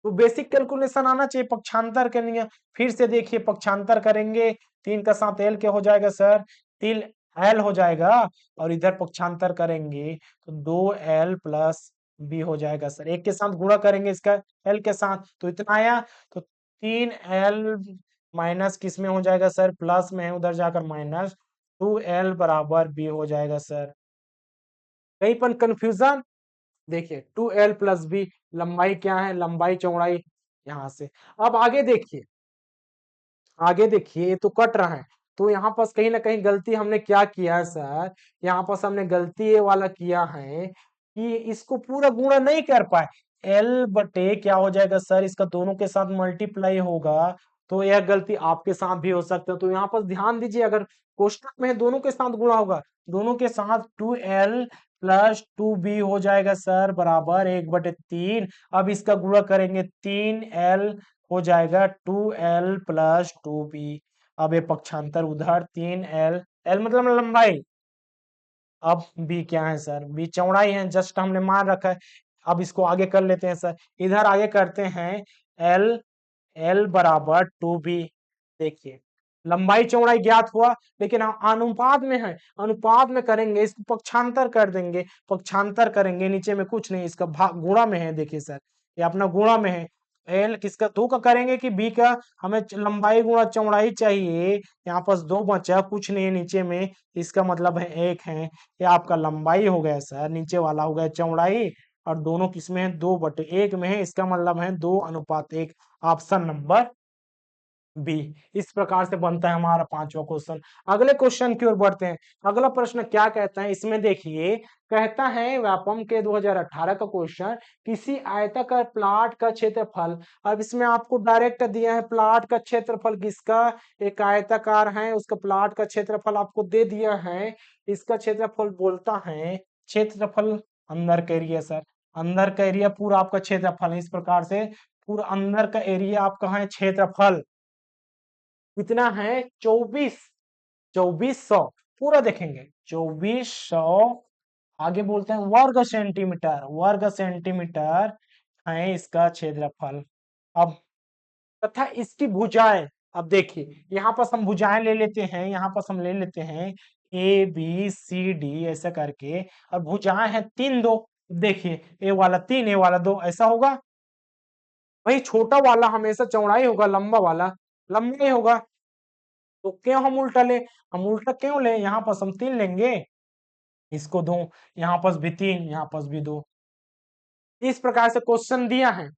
तो बेसिक कैलकुलेशन आना चाहिए, पक्षांतर के लिए। फिर से देखिए पक्षांतर करेंगे, 3 का साथ एल क्या हो जाएगा सर, 3 एल हो जाएगा, और इधर पक्षांतर करेंगे तो 2l प्लस बी हो जाएगा सर। एक के साथ गुणा करेंगे इसका एल के साथ, तो इतना आया, तो 3l माइनस किस में हो जाएगा सर, प्लस में है, उधर जाकर माइनस, 2l बराबर बी हो जाएगा सर। कहीं पर कंफ्यूजन, देखिए 2l प्लस बी, लंबाई क्या है, लंबाई चौड़ाई यहाँ से। अब आगे देखिए, आगे देखिए, ये तो कट रहा है, तो यहाँ पास कहीं ना कहीं गलती हमने क्या किया है सर, यहाँ पास हमने गलती ये वाला किया है कि इसको पूरा गुणा नहीं कर पाए। एल बटे क्या हो जाएगा सर, इसका दोनों के साथ मल्टीप्लाई होगा, तो यह गलती आपके साथ भी हो सकता है। तो यहाँ पर ध्यान दीजिए, अगर कोष्टक में दोनों के साथ गुणा होगा, दोनों के साथ 2l प्लस 2b हो जाएगा सर, बराबर 1/3। अब इसका गुणा करेंगे, 3l हो जाएगा 2l प्लस 2b। अब ये पक्षांतर उधर, 3l, l मतलब लंबाई, अब b क्या है सर, b चौड़ाई है, जस्ट हमने मान रखा है। अब इसको आगे कर लेते हैं सर, इधर आगे करते हैं, l, l बराबर 2b। देखिए लंबाई चौड़ाई ज्ञात हुआ, लेकिन हम अनुपात में है, अनुपात में करेंगे, इसको पक्षांतर कर देंगे, पक्षांतर करेंगे, नीचे में कुछ नहीं, इसका भाग गुणा में है। देखिए सर ये अपना गुणा में है, एल किसका, दो का करेंगे कि बी का, हमें लंबाई गुणा चौड़ाई चाहिए, यहाँ पास दो बचा, कुछ नहीं है नीचे में, इसका मतलब है एक है। ये आपका लंबाई हो गया सर, नीचे वाला हो गया चौड़ाई, और दोनों किसमें है, 2/1 में है, इसका मतलब है 2:1। Option number B. इस प्रकार से बनता है हमारा पांचवा क्वेश्चन। अगले क्वेश्चन की ओर बढ़ते हैं। अगला प्रश्न क्या कहता है, इसमें देखिए, कहता है व्यापम के 2018 का क्वेश्चन, किसी आयताकार प्लाट का क्षेत्रफल। अब इसमें आपको डायरेक्ट दिया है प्लाट का क्षेत्रफल किसका, एक आयताकार है, उसका प्लाट का क्षेत्रफल आपको दे दिया है। इसका क्षेत्रफल बोलता है, क्षेत्रफल अंदर का एरिया सर, अंदर का एरिया पूरा आपका क्षेत्रफल है। इस प्रकार से पूरा अंदर का एरिया आपका है क्षेत्रफल कितना है 2400 पूरा देखेंगे 2400 आगे बोलते हैं वर्ग सेंटीमीटर है इसका क्षेत्रफल। अब तथा इसकी भुजाएं, अब देखिए यहाँ पर हम भुजाएं ले लेते हैं, यहाँ पर हम ले लेते हैं ए बी सी डी ऐसा करके, और भुजाएं हैं 3 2। देखिए ए वाला 3 ए वाला 2 ऐसा होगा। वही छोटा वाला हमेशा चौड़ाई होगा, लंबा वाला लंबा ही होगा। तो क्यों हम उल्टा ले, हम उल्टा क्यों ले, यहाँ पर हम 3 लेंगे, इसको 2, यहाँ पर भी 3, यहाँ पर भी 2। इस प्रकार से क्वेश्चन दिया है,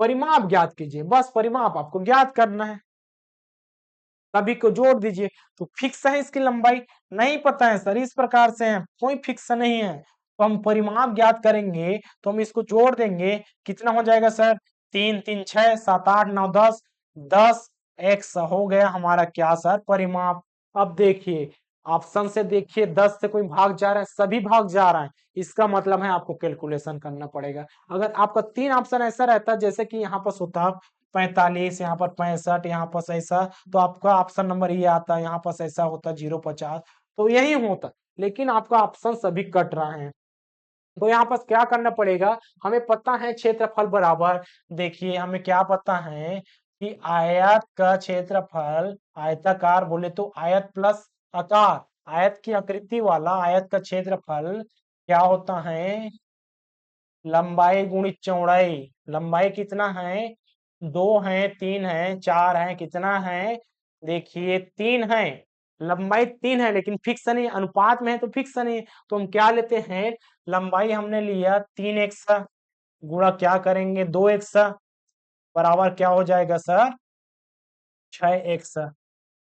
परिमाप ज्ञात कीजिए, बस परिमाप आपको ज्ञात करना है, सभी को जोड़ दीजिए। तो फिक्स है इसकी लंबाई, नहीं पता है सर, इस प्रकार से है, कोई फिक्स नहीं है, तो हम परिमाप ज्ञात करेंगे तो हम इसको जोड़ देंगे, कितना हो जाएगा सर, 3 3 6 7 8 9 10, 10 एक्स हो गया हमारा क्या सर, परिमाप। अब देखिए ऑप्शन से देखिए 10 से कोई भाग जा रहा है, सभी भाग जा रहा है, इसका मतलब है आपको कैलकुलेशन करना पड़ेगा। अगर आपका 3 ऑप्शन ऐसा रहता जैसे कि यहाँ पर होता 45, यहाँ पर 65, यहाँ पर ऐसा, तो आपका ऑप्शन नंबर ये आता, यहाँ पर ऐसा होता 0 50, तो यही होता, लेकिन आपका ऑप्शन सभी कट रहा है। तो यहाँ पर क्या करना पड़ेगा, हमें पता है क्षेत्रफल बराबर, देखिए हमें क्या पता है कि आयत का क्षेत्रफल, आयताकार बोले तो आयत प्लस आकार, आयत की आकृति वाला आयत का क्षेत्रफल क्या होता है, लंबाई गुणित चौड़ाई। लंबाई कितना है, 2 है 3 है 4 है, कितना है, देखिए 3 है, लंबाई 3 है लेकिन फिक्स नहीं, अनुपात में है तो फिक्स नहीं, तो हम क्या लेते हैं, लंबाई हमने लिया 3x गुणा क्या करेंगे 2x बराबर क्या हो जाएगा सर 6x।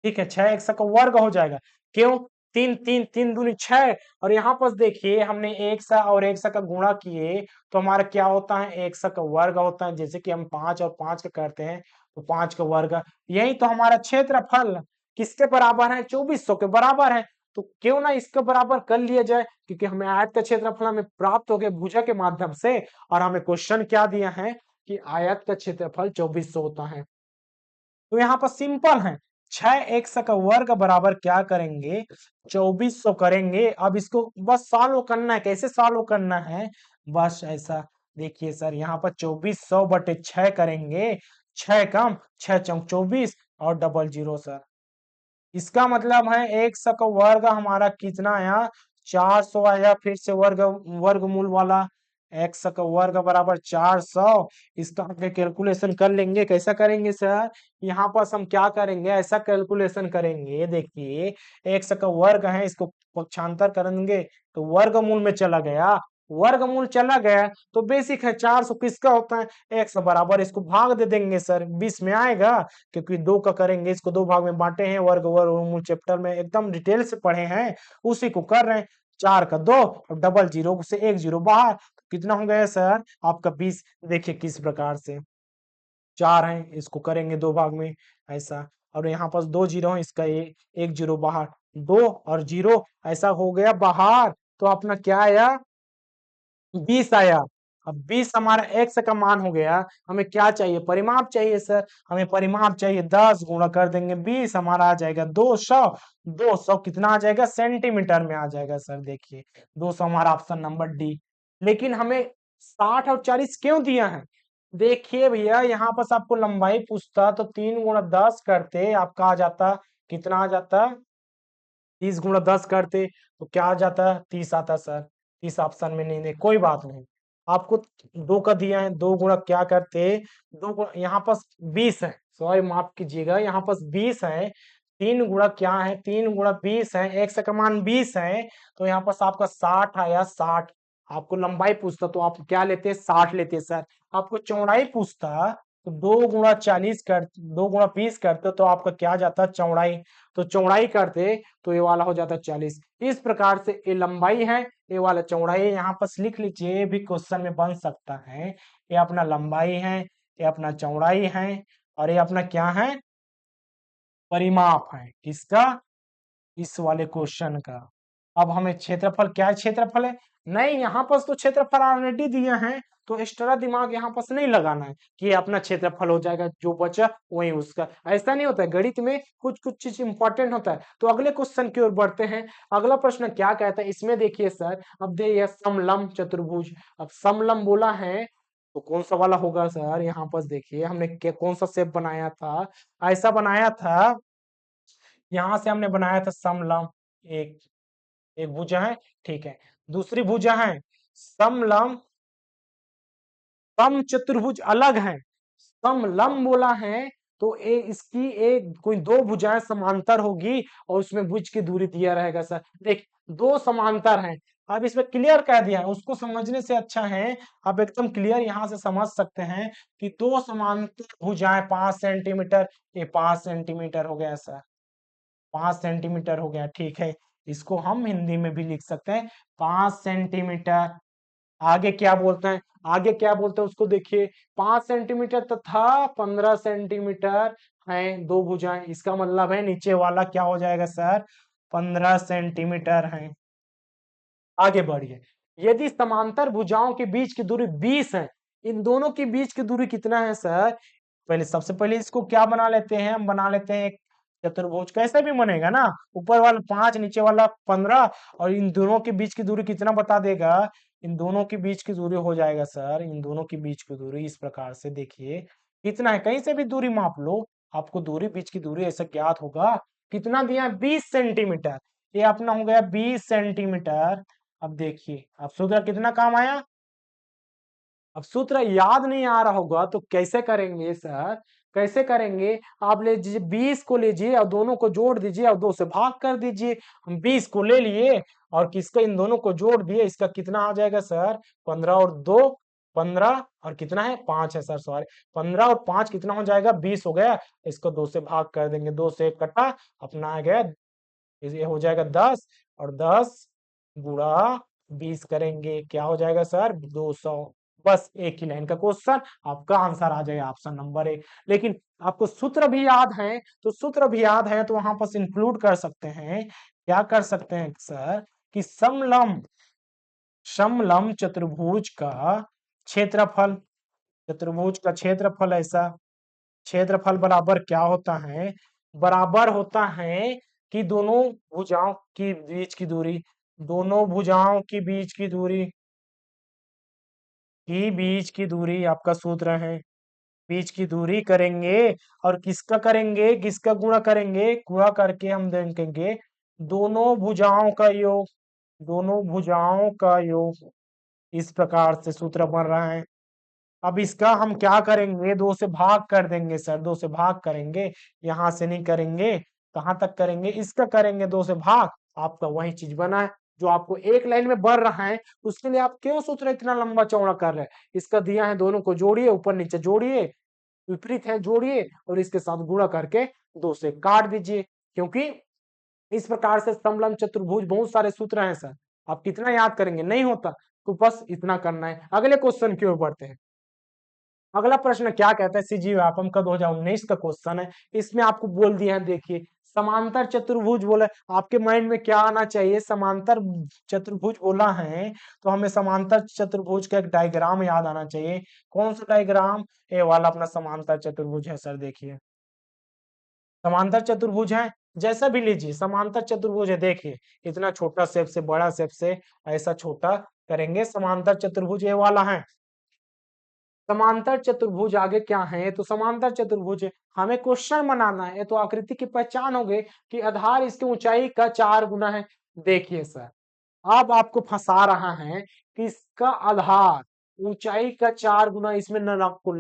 ठीक है 6x का वर्ग हो जाएगा, क्यों, 3 3 3 दूनी 6, और यहाँ पर देखिए हमने एक सा और एक सा का गुणा किए तो हमारा क्या होता है, एक सा का वर्ग होता है, जैसे कि हम 5 और 5 का करते हैं तो 5 का वर्ग, यही तो हमारा क्षेत्रफल किसके बराबर है, 2400 के बराबर है। तो क्यों ना इसके बराबर कर लिया जाए, क्योंकि हमें आयत का क्षेत्रफल हमें प्राप्त हो गया भुजा के माध्यम से, और हमें क्वेश्चन क्या दिया है कि आयत का क्षेत्रफल 2400 होता है। तो यहाँ पर सिंपल है, 6x का वर्ग बराबर क्या करेंगे 2400 करेंगे। अब इसको बस सॉल्व करना है, कैसे सॉल्व करना है, बस ऐसा देखिए सर, यहाँ पर 2400 बटे 6 करेंगे, 6 कम 6 चौक 24 और डबल जीरो सर, इसका मतलब है एक सौ का वर्ग हमारा कितना आया 400 आया, फिर से वर्ग वर्गमूल वाला x का वर्ग बराबर 400। इसका आगे कैलकुलेशन कर लेंगे, कैसा करेंगे सर, यहाँ पर हम क्या करेंगे, ऐसा कैलकुलेशन करेंगे, देखिए x का वर्ग है, इसको पक्षांतर करेंगे तो वर्गमूल में चला गया, वर्गमूल चला गया तो बेसिक है 400 किसका होता है x बराबर, इसको भाग दे देंगे सर 20 में आएगा, क्योंकि 2 का करेंगे, इसको 2 भाग में बांटे हैं, वर्ग वर्गमूल चैप्टर में एकदम डिटेल से पढ़े हैं, उसी को कर रहे हैं। 4 का 2 और डबल जीरो से 1 जीरो बाहर, तो कितना हो गया सर आपका 20। देखिए किस प्रकार से 4 है, इसको करेंगे 2 भाग में ऐसा, और यहाँ पास 2 जीरो है, इसका 1 जीरो बाहर, 2 और जीरो ऐसा हो गया बाहर, तो अपना क्या आया 20 आया। अब 20 हमारा x का मान हो गया, हमें क्या चाहिए, परिमाप चाहिए सर, हमें परिमाप चाहिए, 10 गुणा कर देंगे 20, हमारा आ जाएगा 200, 200 कितना आ जाएगा सेंटीमीटर में आ जाएगा सर, देखिए 200 हमारा ऑप्शन नंबर डी। लेकिन हमें 60 और 40 क्यों दिया है, देखिए भैया यहाँ पर आपको लंबाई पूछता तो 3 गुणा 10 करते आपका आ जाता, कितना आ जाता 30 गुणा 10 करते तो क्या आ जाता 30 आता सर, इस ऑप्शन में नहीं, नहीं कोई बात नहीं, आपको 2 का दिया है, 2 गुणा क्या करते, 2 गुणा यहाँ पास 20 है, सॉरी माफ कीजिएगा, यहाँ पास 20 है, 3 गुणा क्या है 3 गुणा 20 है, x का मान 20 है, तो यहाँ पास आपका 60 आया 60। आपको लंबाई पूछता तो आप क्या लेते 60 लेते सर, आपको चौड़ाई पूछता तो 2 गुणा 40 कर 2 गुणा 20 करते तो आपका क्या जाता चौड़ाई, तो चौड़ाई करते तो ये वाला हो जाता 40। इस प्रकार से ये लंबाई है, ये वाला चौड़ाई है, यहाँ पर लिख लीजिए, ये भी क्वेश्चन में बन सकता है, ये अपना लंबाई है, ये अपना चौड़ाई है, और ये अपना क्या है परिमाप है, किसका, इस वाले क्वेश्चन का। अब हमें क्षेत्रफल क्या है, क्षेत्रफल है नहीं, यहाँ पर तो क्षेत्रफल ऑलरेडी दिया है, तो एक्स्ट्रा दिमाग यहाँ पर नहीं लगाना है कि ये अपना क्षेत्रफल हो जाएगा, जो बचा वही उसका। ऐसा नहीं होता है, गणित में कुछ कुछ चीज इंपॉर्टेंट होता है। तो अगले क्वेश्चन की ओर बढ़ते हैं। अगला प्रश्न क्या कहता है इसमें, देखिए सर, अब देखिए समलंब चतुर्भुज। अब समलंब बोला है तो कौन सा वाला होगा सर, यहाँ पर देखिए हमने कौन सा शेप बनाया था, ऐसा बनाया था, यहाँ से हमने बनाया था समलंब। एक एक भुजा है, ठीक है। दूसरी भुजा है समलंब, सम चतुर्भुज अलग है। समलंब बोला है तो इसकी एक कोई दो भुजाएं समांतर होगी और उसमें भुज की दूरी दिया रहेगा सर। देख, दो समांतर हैं। अब इसमें क्लियर कह दिया है, उसको समझने से अच्छा है आप एकदम क्लियर यहां से समझ सकते हैं कि दो समांतर भुजाएं 5 सेंटीमीटर, ये 5 सेंटीमीटर हो गया सर, 5 सेंटीमीटर हो गया, ठीक है। इसको हम हिंदी में भी लिख सकते हैं 5 सेंटीमीटर। आगे क्या बोलते हैं, आगे क्या बोलते हैं उसको देखिए, 5 सेंटीमीटर तथा 15 सेंटीमीटर है दो भुजाएं, इसका मतलब है नीचे वाला क्या हो जाएगा सर, 15 सेंटीमीटर है। आगे बढ़िए, यदि समांतर भुजाओं के बीच की दूरी 20 है, इन दोनों के बीच की दूरी कितना है सर। पहले सबसे पहले इसको क्या बना लेते हैं, हम बना लेते हैं एक चतुर्भुज, कैसे भी बनेगा ना, ऊपर वाला 5 नीचे वाला 15, और इन दोनों के बीच की दूरी कितना बता देगा, इन दोनों के बीच की दूरी हो जाएगा सर, इन दोनों के बीच की दूरी इस प्रकार से देखिए कितना है, कहीं से भी दूरी माप लो, आपको दूरी बीच की दूरी ऐसा ज्ञात होगा। कितना दिया है, 20 सेंटीमीटर, ये अपना हो गया 20 सेंटीमीटर। अब देखिए अब सूत्र कितना काम आया, अब सूत्र याद नहीं आ रहा होगा तो कैसे करेंगे सर, कैसे करेंगे, आप ले लीजिए 20 को लीजिए और दोनों को जोड़ दीजिए और 2 से भाग कर दीजिए। हम 20 को ले लिए और किसका इन दोनों को जोड़ दिए, इसका कितना आ जाएगा सर, 15 और 2 15, और कितना है 5 है सर, सॉरी 15 और 5 कितना हो जाएगा, 20 हो गया। इसको 2 से भाग कर देंगे, 2 से 1 कटा, अपना आ गया, ये हो जाएगा 10, और 10 गुणा 20 करेंगे, क्या हो जाएगा सर, 200। बस एक ही लाइन का क्वेश्चन, आपका आंसर आ जाएगा ऑप्शन नंबर 1। लेकिन आपको सूत्र भी याद है, तो सूत्र भी याद है तो वहां पर इंक्लूड कर सकते हैं, क्या कर सकते हैं सर, कि समलंब, समलंब चतुर्भुज का क्षेत्रफल, चतुर्भुज का क्षेत्रफल ऐसा, क्षेत्रफल बराबर क्या होता है, बराबर होता है कि दोनों भुजाओं के बीच की दूरी, दोनों भुजाओं के बीच की दूरी, की बीच की दूरी आपका सूत्र है, बीच की दूरी करेंगे और किसका करेंगे, किसका गुणा करेंगे, गुणा करके हम देखेंगे दोनों भुजाओं का योग, दोनों भुजाओं का योग, इस प्रकार से सूत्र बन रहा है। अब इसका हम क्या करेंगे, 2 से भाग कर देंगे सर, 2 से भाग करेंगे, यहां से नहीं करेंगे, कहां तक करेंगे, इसका करेंगे 2 से भाग, आपका वही चीज बना है जो आपको एक लाइन में बढ़ रहा है। उसके लिए आप क्यों सूत्र इतना लंबा चौड़ा कर रहे हैं, इसका दिया है, दोनों को जोड़िए, ऊपर नीचे जोड़िए, विपरीत है जोड़िए और इसके साथ गुणा करके 2 से काट दीजिए। क्योंकि इस प्रकार से समलंब चतुर्भुज बहुत सारे सूत्र हैं सर, आप कितना याद करेंगे, नहीं होता, तो बस इतना करना है। अगले क्वेश्चन की ओर बढ़ते हैं। अगला प्रश्न क्या कहता है, सीजी व्यापम का 2019 का क्वेश्चन है, इसमें आपको बोल दिया है, देखिए समांतर चतुर्भुज बोला, आपके माइंड में क्या आना चाहिए, समांतर चतुर्भुज बोला है तो हमें समांतर चतुर्भुज का एक डायग्राम याद आना चाहिए। कौन सा डायग्राम, ये वाला अपना समांतर चतुर्भुज है सर, देखिए समांतर चतुर्भुज है, जैसा भी लीजिए समांतर चतुर्भुज है, देखिए इतना छोटा शेप से बड़ा शेप से ऐसा छोटा करेंगे, समांतर चतुर्भुज ये वाला है। समांतर चतुर्भुज आगे क्या है, तो समांतर चतुर्भुज है, हमें क्वेश्चन बनाना है, तो आकृति की पहचान हो गई कि आधार इसकी ऊंचाई का 4 गुना है। देखिए सर, अब आपको फंसा रहा है कि इसका आधार ऊंचाई का 4 गुना, इसमें न आपको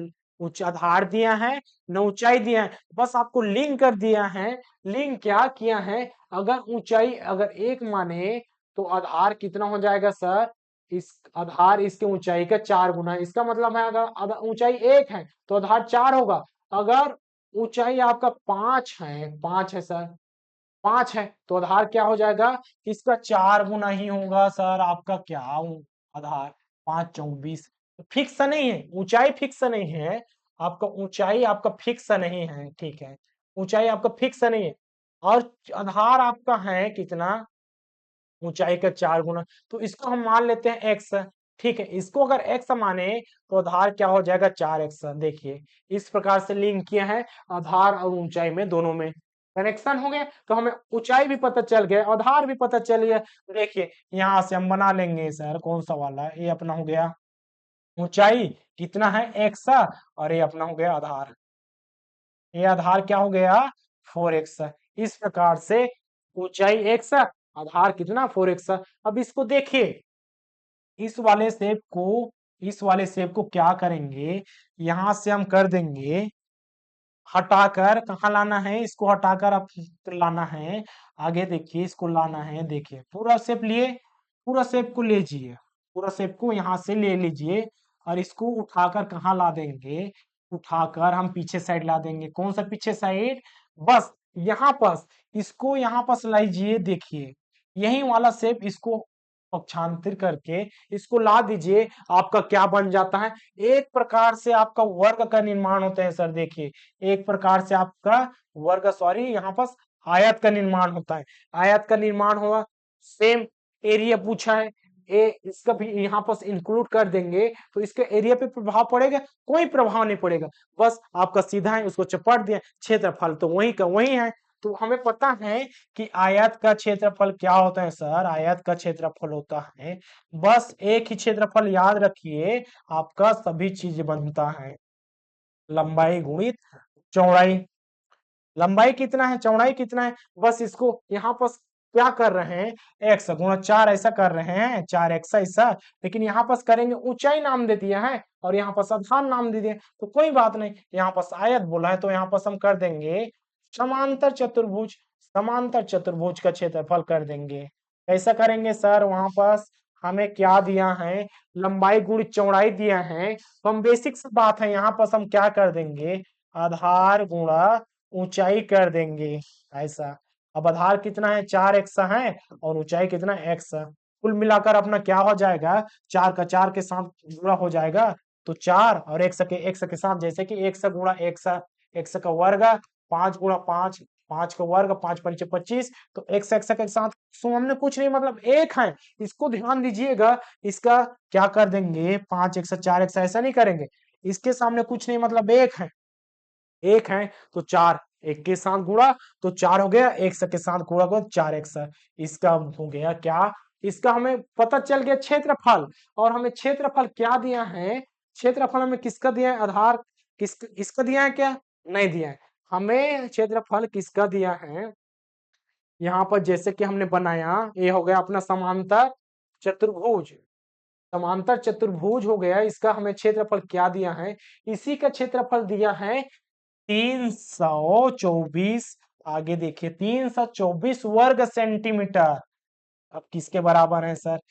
आधार दिया है न ऊंचाई दिया है, बस आपको लिंक कर दिया है। लिंक क्या किया है, अगर ऊंचाई अगर 1 माने तो आधार कितना हो जाएगा सर, इस आधार इसके ऊंचाई का 4 गुना है। इसका मतलब है अगर ऊंचाई 1 है तो आधार 4 होगा। अगर ऊंचाई आपका 5 है, 5 है सर, 5 है तो आधार क्या हो जाएगा, इसका 4 गुना ही होगा सर आपका क्या आधार, 5 × 24। फिक्स नहीं है, ऊंचाई फिक्स नहीं है, आपका ऊंचाई आपका फिक्स नहीं है, ठीक है, ऊंचाई आपका फिक्स नहीं है। और आधार आपका है कितना, ऊंचाई का 4 गुना, तो इसको हम मान लेते हैं एक्स। ठीक है, इसको अगर एक्स माने तो आधार क्या हो जाएगा 4x। देखिए इस प्रकार से लिंक किया है आधार और ऊंचाई में, दोनों में कनेक्शन हो गया, तो हमें ऊंचाई भी पता चल गया, आधार भी पता चल गया। देखिए यहां से हम बना लेंगे सर, कौन सा वाला, ये अपना हो गया ऊंचाई कितना है x, और ये अपना हो गया आधार, ये आधार क्या हो गया 4x। इस प्रकार से ऊंचाई x, आधार कितना 4x। अब इसको देखिए, इस वाले शेप को, इस वाले शेप को क्या करेंगे, यहां से हम कर देंगे हटाकर, कहाँ लाना है इसको, हटाकर आप लाना है आगे। देखिए इसको लाना है, देखिए पूरा शेप लिए, पूरा शेप को लीजिए, पूरा शेप को यहाँ से ले लीजिए, और इसको उठाकर कहाँ ला देंगे, उठाकर हम पीछे साइड ला देंगे। कौन सा पीछे साइड, बस यहाँ पास, इसको यहाँ पास लाइए। देखिए यही वाला शेप, इसको पक्षांतर करके इसको ला दीजिए, आपका क्या बन जाता है, एक प्रकार से आपका वर्ग का निर्माण होता है सर। देखिए एक प्रकार से आपका वर्ग, सॉरी यहाँ पास आयत का निर्माण होता है, आयत का निर्माण हुआ। सेम एरिया पूछा है, ए इसका भी यहाँ पास इंक्लूड कर देंगे, तो इसके एरिया पे प्रभाव पड़ेगा, कोई प्रभाव नहीं पड़ेगा, बस आपका सीधा है उसको चपट दिया, क्षेत्रफल तो वही का वही है। तो हमें पता है कि आयत का क्षेत्रफल क्या होता है सर, आयत का क्षेत्रफल होता है, बस एक ही क्षेत्रफल याद रखिए, आपका सभी चीज बनता है लंबाई गुणित चौड़ाई। लंबाई कितना है, चौड़ाई कितना है, बस इसको यहाँ पर क्या कर रहे हैं, एक्स गुणा 4 ऐसा कर रहे हैं, 4x ऐसा, लेकिन यहाँ पर करेंगे ऊंचाई नाम दे दिया है, और यहाँ पर आधार नाम दे दिया, तो कोई बात नहीं, यहाँ पर आयत बोला है तो यहाँ पर हम कर देंगे समांतर चतुर्भुज, समांतर चतुर्भुज का क्षेत्रफल कर देंगे। कैसा करेंगे सर, वहां पास हमें क्या दिया है, लंबाई गुणित चौड़ाई दिया है, तो हम बेसिक सी बात है, यहाँ पर हम क्या कर देंगे, आधार गुणा ऊंचाई कर देंगे ऐसा। अब आधार कितना है 4x है, और ऊंचाई कितना x, कुल मिलाकर अपना क्या हो जाएगा, 4 का 4 के साथ जुड़ा हो जाएगा, तो 4 और x के साथ, जैसे कि x गुणा x का वर्ग, 5 गुणा 5, 5 का वर्ग, 5 पंचे 25, तो x के साथ सो हमने कुछ नहीं, मतलब एक है, इसको ध्यान दीजिएगा। इसका क्या कर देंगे, 5x 4x ऐसा नहीं करेंगे, इसके सामने कुछ नहीं, मतलब एक है, एक है तो 4, एक के साथ गुणा तो 4 हो गया, एक के साथ गुणा को 4x, इसका हो गया क्या, इसका हमें पता चल गया क्षेत्रफल। और हमें क्षेत्रफल क्या दिया है, क्षेत्रफल हमें किसका दिया है, आधार किस इसका दिया है क्या, नहीं दिया है, हमें क्षेत्रफल किसका दिया है, यहाँ पर जैसे कि हमने बनाया, ये हो गया अपना समांतर चतुर्भुज, समांतर चतुर्भुज हो गया, इसका हमें क्षेत्रफल क्या दिया है, इसी का क्षेत्रफल दिया है 324, आगे देखिए 324 वर्ग सेंटीमीटर। अब किसके बराबर है सर,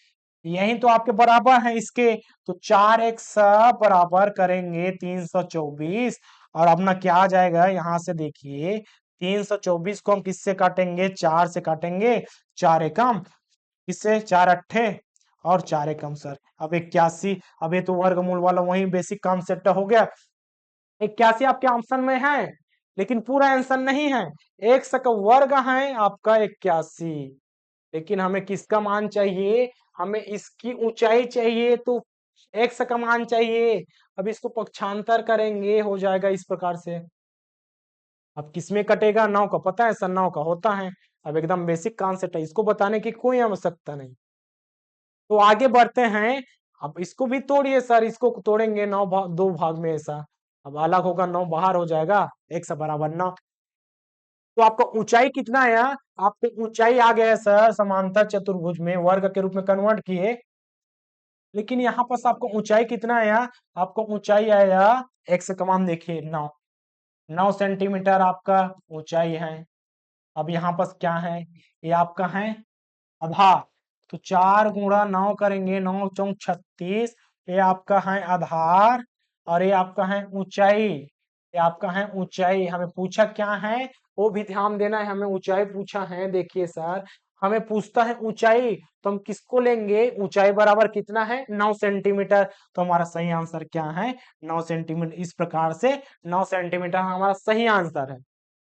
यही तो आपके बराबर है इसके, तो 4x बराबर करेंगे 324, और अपना क्या आ जाएगा, यहां से देखिए 324 को हम किससे काटेंगे, 4 से काटेंगे, 4 एकम, किससे, 4 अट्ठे और 4 एकम सर, अब 81। अब ये तो वर्गमूल वाला वही बेसिक कॉन्सेप्ट हो गया। 81 आपके ऑप्शन में है, लेकिन पूरा आंसर नहीं है, एक का वर्ग है आपका 81, लेकिन हमें किसका मान चाहिए, हमें इसकी ऊंचाई चाहिए, तो एक्स का मान चाहिए। अब इसको पक्षांतर करेंगे, हो जाएगा इस प्रकार से। अब किसमें कटेगा, 9 का पता है सर, 9 का होता है। अब एकदम बेसिक कॉन्सेप्ट है, इसको बताने की कोई आवश्यकता नहीं। तो आगे बढ़ते हैं, अब इसको भी तोड़िए सर, इसको तोड़ेंगे 9 भाग, 2 भाग में ऐसा, अब अलग होगा, 9 बाहर हो जाएगा, x बराबर 9। तो आपका ऊंचाई कितना आया, आपको ऊंचाई आ गया सर, समांतर चतुर्भुज में वर्ग के रूप में कन्वर्ट किए, लेकिन यहाँ पर आपको ऊंचाई कितना आया, आपको ऊंचाई आया, x का मान देखिए 9, 9 सेंटीमीटर आपका ऊंचाई है। अब यहाँ पर क्या है, ये आपका है आधार, तो 4 गुणा 9 करेंगे, 9 चौक 36, ये आपका है आधार, और ये आपका है ऊंचाई, ये आपका है ऊंचाई। हमें पूछा क्या है, वो भी ध्यान देना है, हमें ऊंचाई पूछा है। देखिए सर, हमें पूछता है ऊंचाई, तो हम किसको लेंगे, ऊंचाई बराबर कितना है 9 सेंटीमीटर, तो हमारा सही आंसर क्या है 9 सेंटीमीटर। इस प्रकार से 9 सेंटीमीटर हमारा सही आंसर है।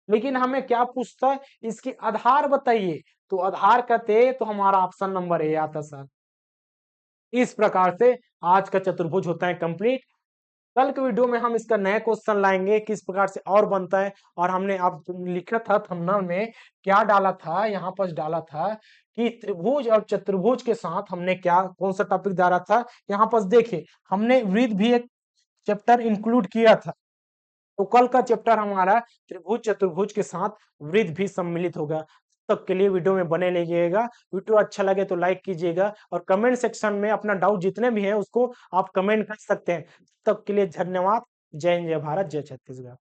लेकिन हमें क्या पूछता है, इसकी आधार बताइए, तो आधार कहते तो हमारा ऑप्शन नंबर ए आता सर। इस प्रकार से आज का चतुर्भुज होता है कंप्लीट। कल के वीडियो में हम इसका नया क्वेश्चन लाएंगे किस प्रकार से और बनता है। और हमने अब लिखा था थंबनेल में क्या डाला था, यहाँ पर डाला था कि त्रिभुज और चतुर्भुज के साथ हमने क्या कौन सा टॉपिक डाला था। यहाँ पर देखिए हमने वृत्त भी एक चैप्टर इंक्लूड किया था। तो कल का चैप्टर हमारा त्रिभुज चतुर्भुज के साथ वृत्त भी सम्मिलित होगा। तब के लिए वीडियो में बने रहिएगा। वीडियो अच्छा लगे तो लाइक कीजिएगा और कमेंट सेक्शन में अपना डाउट जितने भी है उसको आप कमेंट कर सकते हैं। तब के लिए धन्यवाद। जय हिंद, जय भारत, जय छत्तीसगढ़।